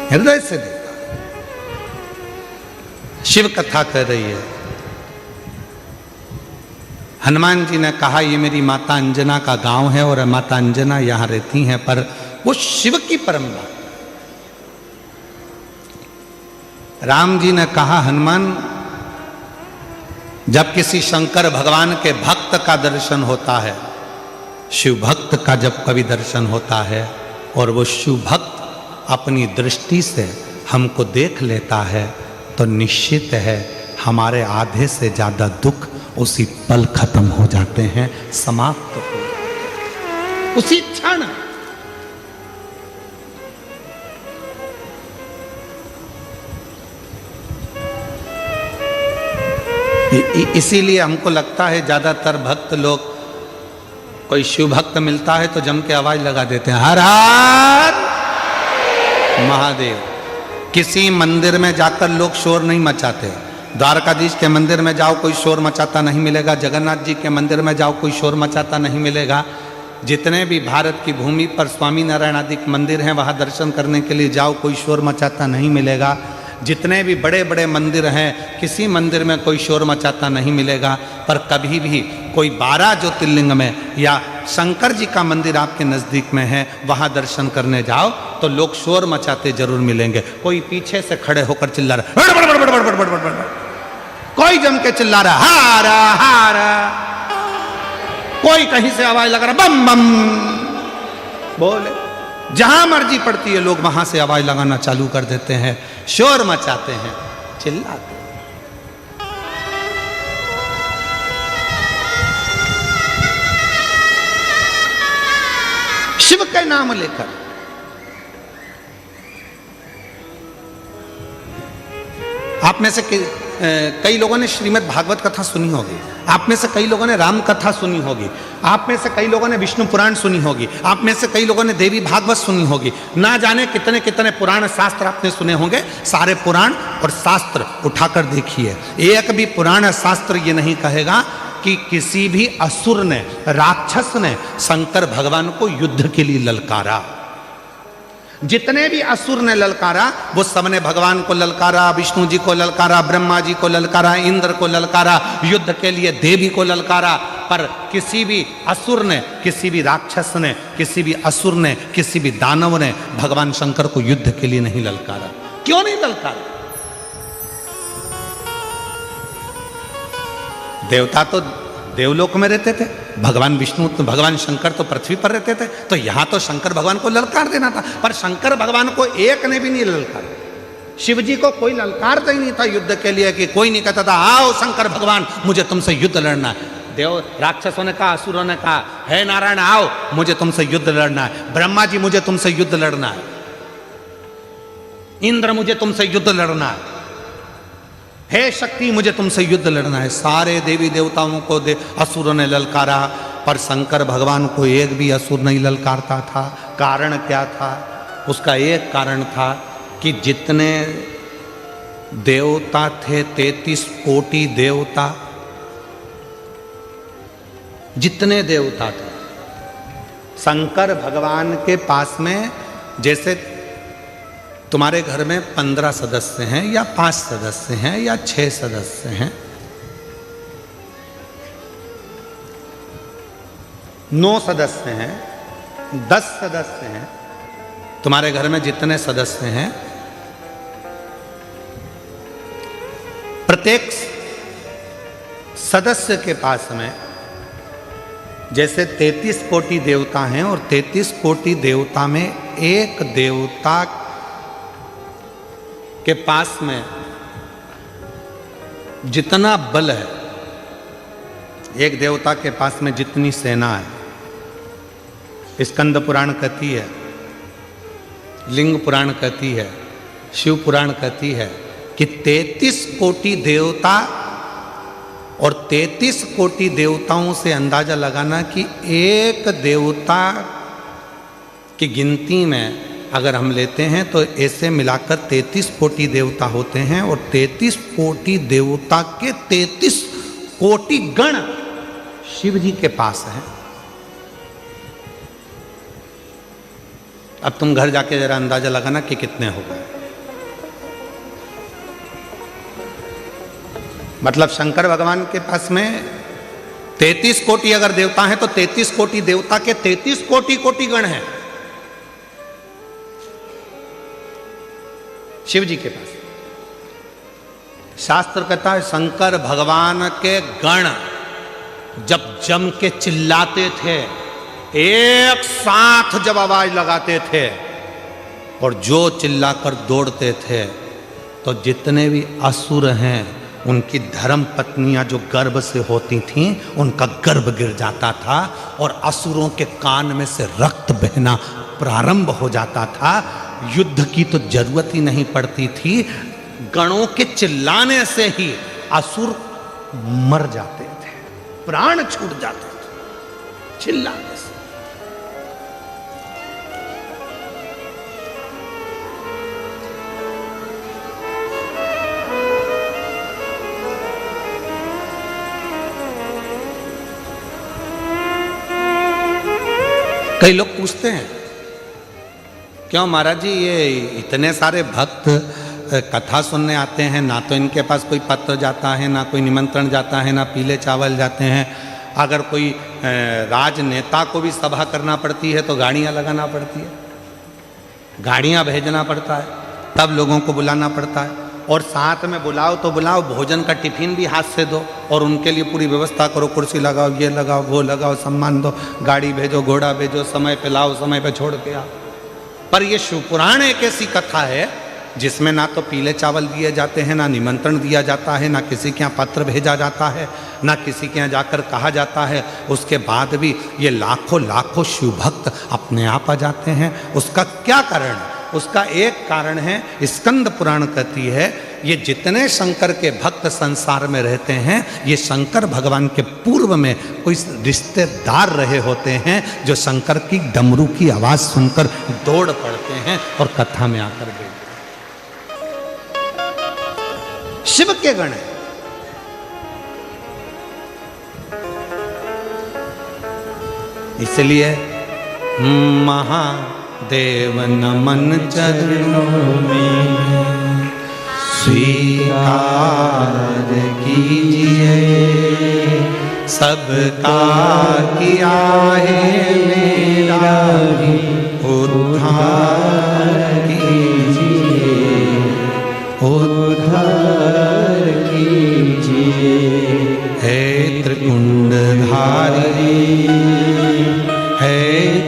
हृदय से देता। शिव कथा कह रही है, हनुमान जी ने कहा ये मेरी माता अंजना का गांव है और माता अंजना यहां रहती हैं, पर वो शिव की परम बात। राम जी ने कहा हनुमान, जब किसी शंकर भगवान के भक्त का दर्शन होता है, शिव भक्त का जब कभी दर्शन होता है और वो शिव भक्त अपनी दृष्टि से हमको देख लेता है, तो निश्चित है हमारे आधे से ज्यादा दुख उसी पल खत्म हो जाते हैं, समाप्त हो जाते हैं उसी क्षण। इसीलिए हमको लगता है ज्यादातर भक्त लोग, कोई शिव भक्त मिलता है तो जम के आवाज लगा देते हैं, हर हर महादेव। किसी मंदिर में जाकर लोग शोर नहीं मचाते। द्वारकाधीश के मंदिर में जाओ कोई शोर मचाता नहीं मिलेगा, जगन्नाथ जी के मंदिर में जाओ कोई शोर मचाता नहीं मिलेगा। जितने भी भारत की भूमि पर स्वामी नारायण आदि मंदिर हैं वहाँ दर्शन करने के लिए जाओ, कोई शोर मचाता नहीं मिलेगा। जितने भी बड़े बड़े मंदिर हैं, किसी मंदिर में कोई शोर मचाता नहीं मिलेगा। पर कभी भी कोई 12 ज्योतिर्लिंग में या शंकर जी का मंदिर आपके नज़दीक में है, वहाँ दर्शन करने जाओ तो लोग शोर मचाते जरूर मिलेंगे। कोई पीछे से खड़े होकर चिल्ला रहा, कोई जम के चिल्ला रहा हारा हारा, कोई कहीं से आवाज लगा रहा बम बम बोले। जहां मर्जी पड़ती है लोग वहां से आवाज लगाना चालू कर देते हैं, शोर मचाते हैं, चिल्लाते हैं। शिव के नाम लेकर आप में से कई लोगों ने श्रीमद् भागवत कथा सुनी होगी, आप में से कई लोगों ने राम कथा सुनी होगी, आप में से कई लोगों ने विष्णु पुराण सुनी होगी, आप में से कई लोगों ने देवी भागवत सुनी होगी। ना जाने कितने कितने पुराण शास्त्र आपने सुने होंगे। सारे पुराण और शास्त्र उठाकर देखिए, एक भी पुराण शास्त्र ये नहीं कहेगा कि किसी भी असुर ने, राक्षस ने शंकर भगवान को युद्ध के लिए ललकारा। जितने भी असुर ने ललकारा वो सबने भगवान को ललकारा, विष्णु जी को ललकारा, ब्रह्मा जी को ललकारा, इंद्र को ललकारा, युद्ध के लिए देवी को ललकारा। पर किसी भी असुर ने, किसी भी राक्षस ने, किसी भी असुर ने, किसी भी दानव ने भगवान शंकर को युद्ध के लिए नहीं ललकारा। क्यों नहीं ललकारा? देवता तो देवलोक में रहते थे, भगवान विष्णु तो भगवान शंकर तो पृथ्वी पर रहते थे, तो यहां तो शंकर भगवान को ललकार देना था। पर शंकर भगवान को एक ने भी नहीं ललकारा। शिव जी को कोई ललकारता ही नहीं था युद्ध के लिए, कि कोई नहीं कहता था आओ शंकर भगवान मुझे तुमसे युद्ध लड़ना है। देव राक्षसों ने कहा, असुरों ने कहा, हे नारायण आओ मुझे तुमसे युद्ध लड़ना है। ब्रह्मा जी मुझे तुमसे युद्ध लड़ना है, इंद्र मुझे तुमसे युद्ध लड़ना है, हे शक्ति मुझे तुमसे युद्ध लड़ना है। सारे देवी देवताओं को असुरों ने ललकारा, पर शंकर भगवान को एक भी असुर नहीं ललकारता था। कारण क्या था? उसका एक कारण था कि जितने देवता थे, 33 कोटि देवता, जितने देवता थे, शंकर भगवान के पास में जैसे तुम्हारे घर में 15 सदस्य हैं या 5 सदस्य हैं या 6 सदस्य हैं, 9 सदस्य हैं, 10 सदस्य हैं, तुम्हारे घर में जितने सदस्य हैं, प्रत्येक सदस्य के पास में जैसे 33 कोटि देवता हैं और 33 कोटि देवता में एक देवता के पास में जितना बल है, एक देवता के पास में जितनी सेना है, स्कंद पुराण कहती है, लिंग पुराण कहती है, शिव पुराण कहती है कि 33 कोटि देवता और 33 कोटि देवताओं से अंदाजा लगाना कि एक देवता की गिनती में अगर हम लेते हैं तो ऐसे मिलाकर 33 कोटि देवता होते हैं और 33 कोटि देवता के 33 कोटि गण शिव जी के पास हैं। अब तुम घर जाके जरा अंदाजा लगाना कि कितने हो गए। मतलब शंकर भगवान के पास में 33 कोटि अगर देवता हैं तो 33 कोटि देवता के 33 कोटि कोटि गण हैं शिव जी के पास। शास्त्र कहता है शंकर भगवान के गण जब जम के चिल्लाते थे, एक साथ जब आवाज लगाते थे और जो चिल्लाकर दौड़ते थे, तो जितने भी असुर हैं उनकी धर्म पत्नियां जो गर्भ से होती थीं उनका गर्भ गिर जाता था और असुरों के कान में से रक्त बहना प्रारंभ हो जाता था। युद्ध की तो जरूरत ही नहीं पड़ती थी, गणों के चिल्लाने से ही असुर मर जाते थे, प्राण छूट जाते थे चिल्लाने से। कई लोग पूछते हैं क्यों महाराज जी ये इतने सारे भक्त कथा सुनने आते हैं, ना तो इनके पास कोई पत्र जाता है, ना कोई निमंत्रण जाता है, ना पीले चावल जाते हैं। अगर कोई राजनेता को भी सभा करना पड़ती है तो गाड़ियां लगाना पड़ती है, गाड़ियां भेजना पड़ता है, तब लोगों को बुलाना पड़ता है। और साथ में बुलाओ तो बुलाओ, भोजन का टिफिन भी हाथ से दो और उनके लिए पूरी व्यवस्था करो, कुर्सी लगाओ, ये लगाओ, वो लगाओ, सम्मान दो, गाड़ी भेजो, घोड़ा भेजो, समय पे लाओ, समय पे छोड़ के आओ। पर ये शिवपुराण एक ऐसी कथा है जिसमें ना तो पीले चावल दिए जाते हैं, ना निमंत्रण दिया जाता है, ना किसी के यहाँ पत्र भेजा जाता है, ना किसी के यहाँ जाकर कहा जाता है। उसके बाद भी ये लाखों लाखों शिव भक्त अपने आप आ जाते हैं। उसका क्या कारण है? उसका एक कारण है, स्कंद पुराण कहती है, ये जितने शंकर के भक्त संसार में रहते हैं ये शंकर भगवान के पूर्व में कोई रिश्तेदार रहे होते हैं जो शंकर की डमरू की आवाज सुनकर दौड़ पड़ते हैं और कथा में आकर बैठते हैं। शिव के गण है। इसलिए महादेव नमन चरणों में स्वीकार कीजिए, सबका किया है मेरा भी उद्धार कीजिए, उद्धार कीजिए। हे त्रिकुंडधारी, हे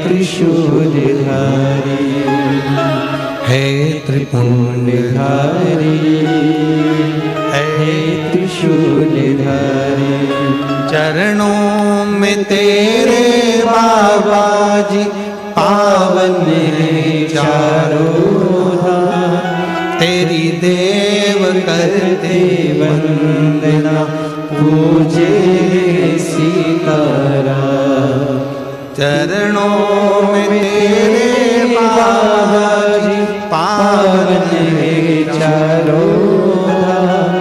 त्रिशूलधारी, हे त्रिपुंडधारी, हे त्रिशूलधारी। चरणों में तेरे बाबा जी पावन चारों धाम, तेरी देव करते वंदना पूजे सीताराम। चरणों में तेरे बाबा जी पावन चारों धाम,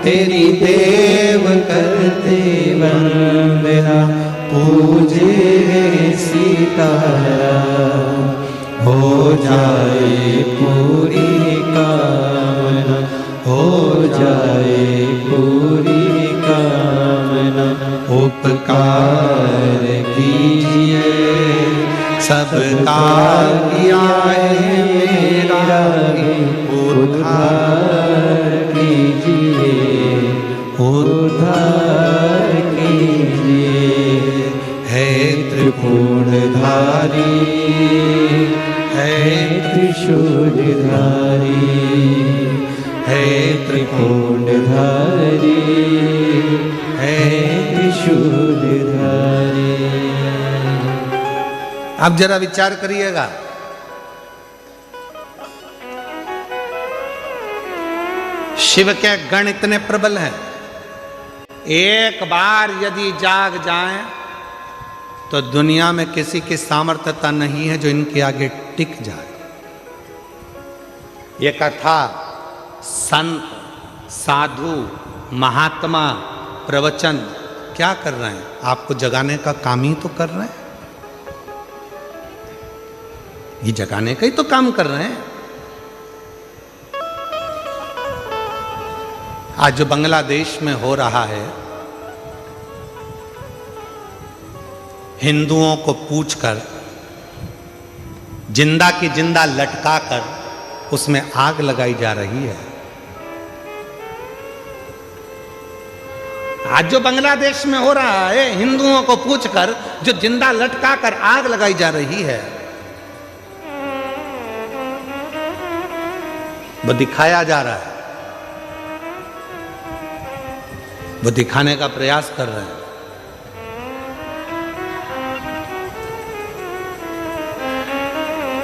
तेरी देव करते वंदना पूजे सीताराम। हो जाए पूरी कामना, हो जाए पूरी कामना। उपकार कीजिए, सबका किया है मेरा उद्धार कीजिए, उद्धार कीजिए। हे त्रिपुंडधारी, हे त्रिशूलधारी, हे त्रिपुंडधारी, हे त्रिशूलधारी। अब जरा विचार करिएगा, शिव के गण इतने प्रबल हैं, एक बार यदि जाग जाएं तो दुनिया में किसी की सामर्थ्यता नहीं है जो इनके आगे टिक जाए। ये कथा संत, साधु, महात्मा प्रवचन क्या कर रहे हैं? आपको जगाने का काम ही तो कर रहे हैं। ये जगाने का ही तो काम कर रहे हैं। आज जो बांग्लादेश में हो रहा है, हिंदुओं को पूछकर जिंदा की जिंदा लटका कर उसमें आग लगाई जा रही है। आज जो बांग्लादेश में हो रहा है, हिंदुओं को पूछकर जो जिंदा लटका कर आग लगाई जा रही है, वो दिखाया जा रहा है, वो दिखाने का प्रयास कर रहे हैं।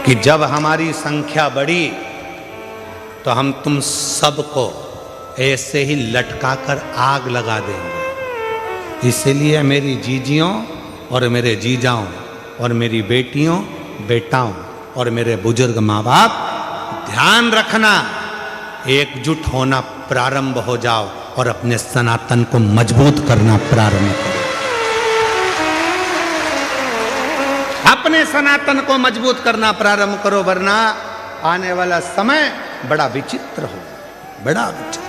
कि जब हमारी संख्या बढ़ी तो हम तुम सबको ऐसे ही लटकाकर आग लगा देंगे। इसीलिए मेरी जीजियों और मेरे जीजाओं और मेरी बेटियों बेटाओं और मेरे बुजुर्ग माँ बाप, ध्यान रखना, एकजुट होना प्रारंभ हो जाओ और अपने सनातन को मजबूत करना प्रारंभ करो। अपने सनातन को मजबूत करना प्रारंभ करो, वरना आने वाला समय बड़ा विचित्र हो, बड़ा विचित्र।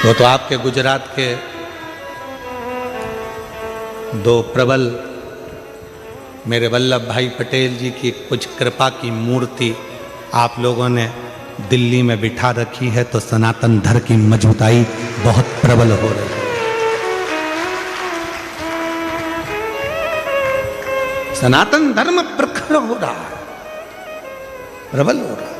वो तो आपके गुजरात के दो प्रबल मेरे वल्लभ भाई पटेल जी की कुछ कृपा की मूर्ति आप लोगों ने दिल्ली में बिठा रखी है, तो सनातन धर्म की मजबूताई बहुत प्रबल हो रही है। सनातन धर्म प्रखर हो रहा है, प्रबल हो रहा है।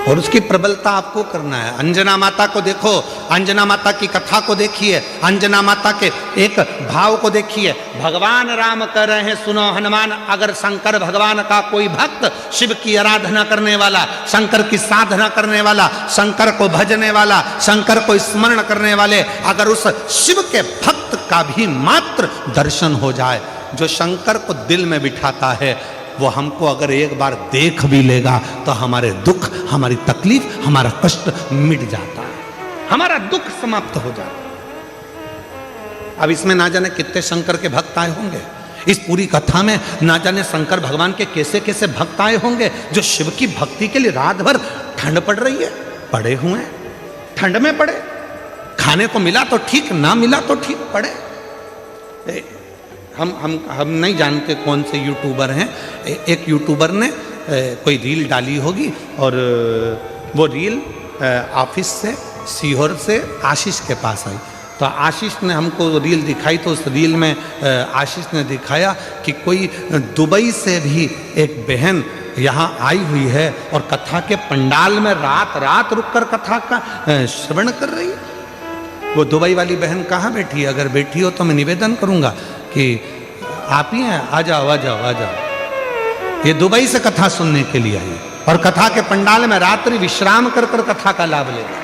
और उसकी प्रबलता आपको करना है। अंजना माता को देखो, अंजना माता की कथा को देखिए, अंजना माता के एक भाव को देखिए। भगवान राम कह रहे हैं, सुनो हनुमान, अगर शंकर भगवान का कोई भक्त, शिव की आराधना करने वाला, शंकर की साधना करने वाला, शंकर को भजने वाला, शंकर को स्मरण करने वाले, अगर उस शिव के भक्त का भी मात्र दर्शन हो जाए, जो शंकर को दिल में बिठाता है, वो हमको अगर एक बार देख भी लेगा तो हमारे दुख, हमारी तकलीफ, हमारा कष्ट मिट जाता है, हमारा दुख समाप्त हो जाता है। अब इसमें ना जाने कितने शंकर के भक्त आए होंगे, इस पूरी कथा में ना जाने शंकर भगवान के कैसे कैसे भक्त आए होंगे, जो शिव की भक्ति के लिए रात भर ठंड पड़ रही है, पड़े हुए हैं, ठंड में पड़े, खाने को मिला तो ठीक, ना मिला तो ठीक, पड़े। हम नहीं जानते कौन से यूट्यूबर हैं, एक यूट्यूबर ने कोई रील डाली होगी और वो रील ऑफिस से, सीहोर से आशीष के पास आई, तो आशीष ने हमको रील दिखाई, तो उस रील में आशीष ने दिखाया कि कोई दुबई से भी एक बहन यहाँ आई हुई है और कथा के पंडाल में रात रात रुककर कथा का श्रवण कर रही है। वो दुबई वाली बहन कहाँ बैठी है? अगर बैठी हो तो मैं निवेदन करूँगा कि आप ही हैं, आ जाओ आ जाओ आ जाओ। ये दुबई से कथा सुनने के लिए आई और कथा के पंडाल में रात्रि विश्राम कर कर कथा का लाभ लेगा।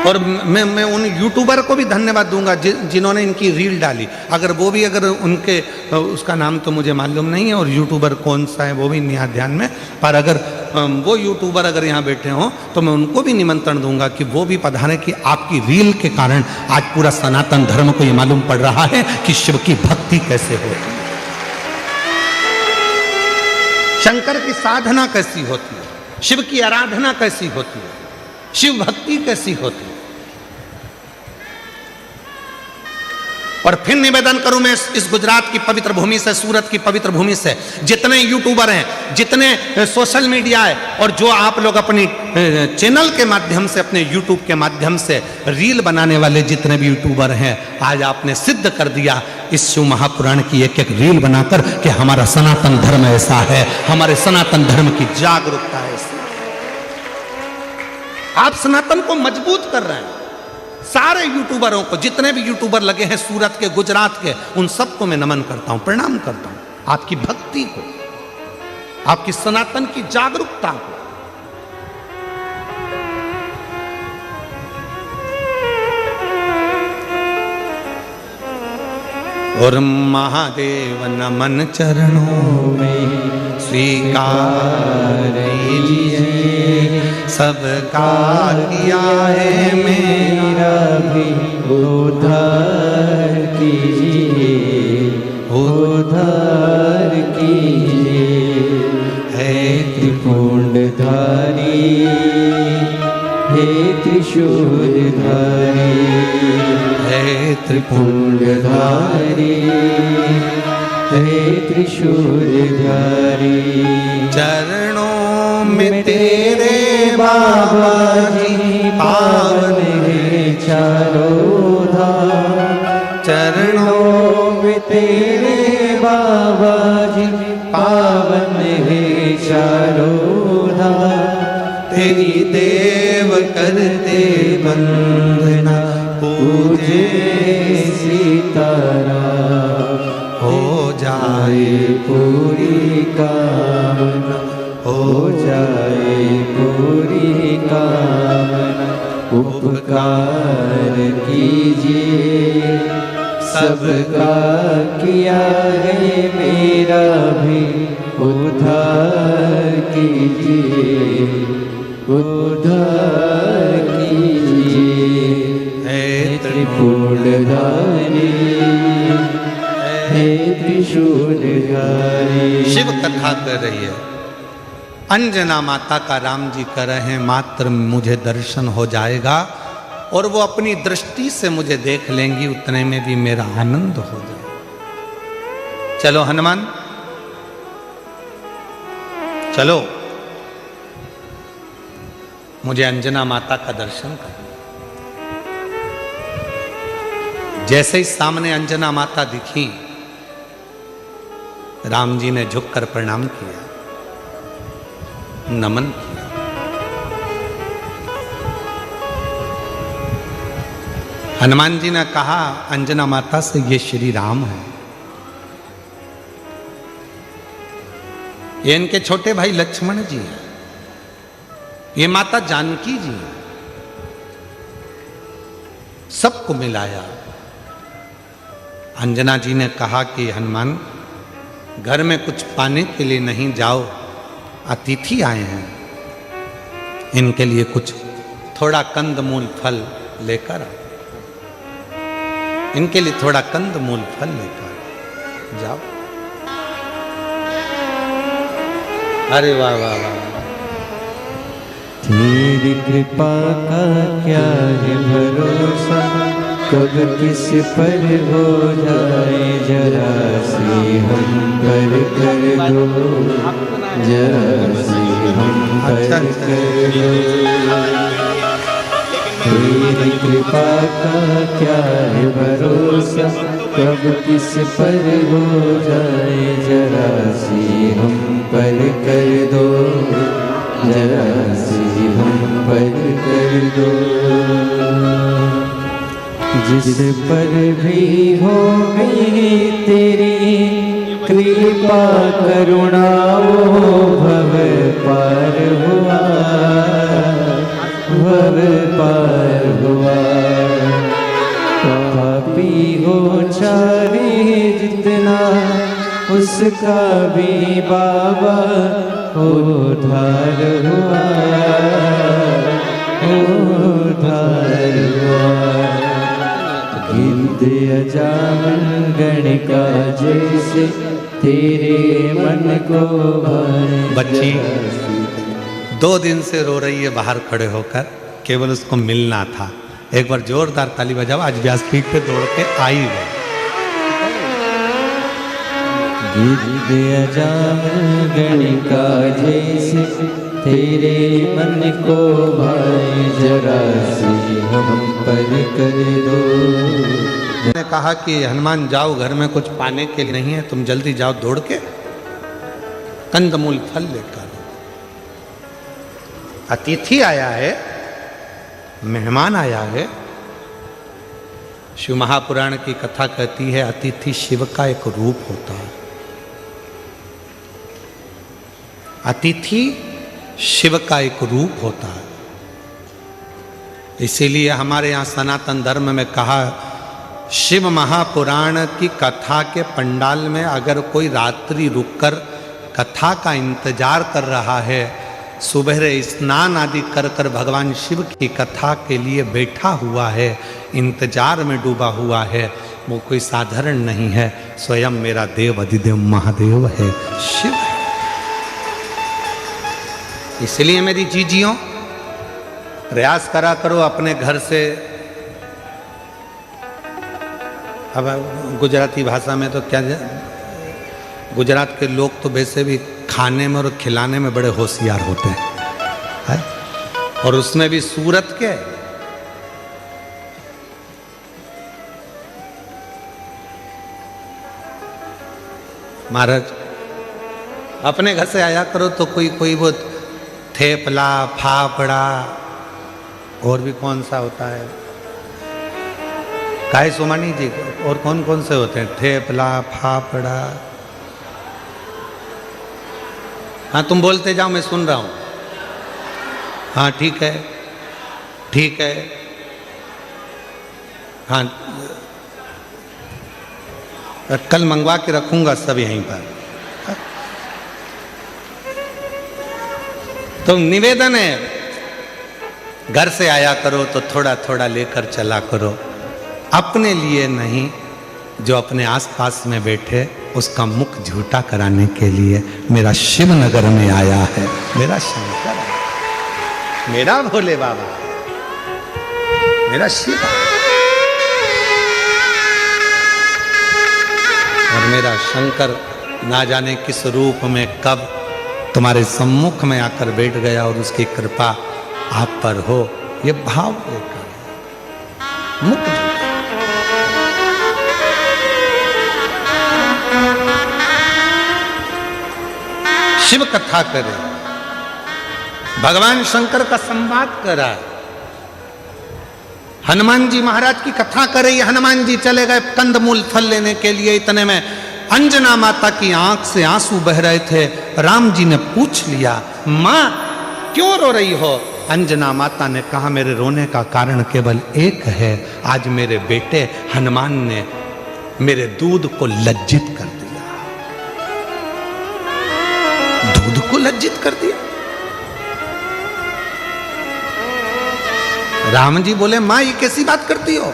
और मैं उन यूट्यूबर को भी धन्यवाद दूंगा जिन्होंने इनकी रील डाली। अगर वो भी, अगर उनके, उसका नाम तो मुझे मालूम नहीं है और यूट्यूबर कौन सा है वो भी नहीं है ध्यान में, पर अगर वो यूट्यूबर अगर यहाँ बैठे हों तो मैं उनको भी निमंत्रण दूंगा कि वो भी पधारें, कि आपकी रील के कारण आज पूरा सनातन धर्म को ये मालूम पड़ रहा है कि शिव की भक्ति कैसे होती है, शंकर की साधना कैसी होती है, शिव की आराधना कैसी होती है, शिव भक्ति कैसी होती है। और फिर निवेदन करूं मैं इस गुजरात की पवित्र भूमि से, सूरत की पवित्र भूमि से, जितने यूट्यूबर हैं, जितने सोशल मीडिया है और जो आप लोग अपनी चैनल के माध्यम से, अपने यूट्यूब के माध्यम से रील बनाने वाले जितने भी यूट्यूबर हैं, आज आपने सिद्ध कर दिया इस शिव महापुराण की एक एक रील बनाकर कि हमारा सनातन धर्म ऐसा है, हमारे सनातन धर्म की जागरूकता है। आप सनातन को मजबूत कर रहे हैं। सारे यूट्यूबरों को, जितने भी यूट्यूबर लगे हैं सूरत के, गुजरात के, उन सबको मैं नमन करता हूं, प्रणाम करता हूं, आपकी भक्ति को, आपकी सनातन की जागरूकता को। और महादेव नमन चरणों में स्वीकार कीजिए, सबका किया है मेरा भी उद्धार कीजिए, उद्धार कीजिए। हे त्रिपुंडधारी, हे त्रिशूलधारी, हे त्रिपुंडधारी, हे त्रिशूलधारी। चरणों में तेरे बाबा जी पावन है चारों धाम, चरणों में तेरे बाबा जी पावन है चारों धाम। तेरी देव करते वंदना, पूजे सीताराम, हो जाए पूरी कामना, हो जाए पूरी कामना। उपकार कीजिए, सबका किया है मेरा भी उद्धार कीजिए, उद्धार कीजिए। हे त्रिपुंडधारी, हे त्रिशूलधारी। शिव कथा कर रही है, अंजना माता का राम जी कर रहे हैं, मात्र मुझे दर्शन हो जाएगा और वो अपनी दृष्टि से मुझे देख लेंगी, उतने में भी मेरा आनंद हो जाए। चलो हनुमान, चलो मुझे अंजना माता का दर्शन कर। जैसे ही सामने अंजना माता दिखी, राम जी ने झुककर प्रणाम किया, नमन किया। हनुमान जी ने कहा अंजना माता से, ये श्री राम है, ये इनके छोटे भाई लक्ष्मण जी हैं, ये माता जानकी जी हैं। सबको मिलाया। अंजना जी ने कहा कि हनुमान, घर में कुछ पाने के लिए नहीं, जाओ, अतिथि आए हैं, इनके लिए कुछ थोड़ा कंदमूल फल लेकर आओ, इनके लिए थोड़ा कंदमूल फल लेकर जाओ। अरे वाह वाह वाह। तेरी कृपा का क्या है भरोसा, कब किस पर हो जाए जरा सी हम पर कर दो, जरा सी हम पर कर दो। तेरी कृपा का क्या है भरोसा, कब किस पर हो जाए जरा सी हम पर कर दो, जरा सी हम पर कर दो। जिस पर भी हो गई तेरी कृपा करुणा, वो भव पार हुआ, भव पार हुआ। पापी हो चाहे जितना, उसका भी बाबा उद्धार हुआ, उद्धार हुआ। गिद्ध अजामन गणिका जैसे तेरे मन को भाए। बच्ची 2 दिन से रो रही है बाहर खड़े होकर, केवल उसको मिलना था। एक बार जोरदार ताली बजाओ, आज व्यासपीठ पे दौड़ के आई है। गिद्ध अजामन गणिका जैसे तेरे मन को भाए, जरा सी हम पर कर दो। मैंने कहा कि हनुमान जाओ, घर में कुछ पाने के लिए नहीं है, तुम जल्दी जाओ दौड़ के कंदमूल फल लेकर। अतिथि आया है, मेहमान आया है। शिव महापुराण की कथा कहती है, अतिथि शिव का एक रूप होता है। अतिथि शिव का एक रूप होता है। इसीलिए हमारे यहाँ सनातन धर्म में कहा शिव महापुराण की कथा के पंडाल में अगर कोई रात्रि रुककर कथा का इंतजार कर रहा है, सुबह स्नान आदि कर कर भगवान शिव की कथा के लिए बैठा हुआ है, इंतजार में डूबा हुआ है, वो कोई साधारण नहीं है, स्वयं मेरा देव अधिदेव महादेव है, शिव है। इसलिए मेरी जीजियों, प्रयास करा करो अपने घर से। अब गुजराती भाषा में तो क्या, गुजरात के लोग तो वैसे भी खाने में और खिलाने में बड़े होशियार होते हैं, और उसमें भी सूरत के। महाराज अपने घर से आया करो तो कोई वो थेपला, फाफड़ा, और भी कौन सा होता है, काय सोमानी जी, और कौन कौन से होते हैं, थेपला, फाफड़ा। हाँ तुम बोलते जाओ, मैं सुन रहा हूँ। हाँ ठीक है, ठीक है। हाँ कल मंगवा के रखूंगा सब यहीं पर। तो निवेदन है, घर से आया करो तो थोड़ा थोड़ा लेकर चला करो, अपने लिए नहीं, जो अपने आसपास में बैठे उसका मुख झूठा कराने के लिए मेरा शिव नगर में आया है, मेरा शंकर है, मेरा भोले बाबा, मेरा शिव, और मेरा शंकर ना जाने किस रूप में कब तुम्हारे सम्मुख में आकर बैठ गया, और उसकी कृपा आप पर हो, ये भाव लेकर मुख झूठा। शिव कथा करे, भगवान शंकर का संवाद करा, हनुमान जी महाराज की कथा करे। हनुमान जी चले गए कंदमूल फल लेने के लिए, इतने में अंजना माता की आंख से आंसू बह रहे थे। राम जी ने पूछ लिया, मां क्यों रो रही हो? अंजना माता ने कहा, मेरे रोने का कारण केवल एक है, आज मेरे बेटे हनुमान ने मेरे दूध को लज्जित कर दिया। दूध को लज्जित कर दिया? राम जी बोले, मां ये कैसी बात करती हो?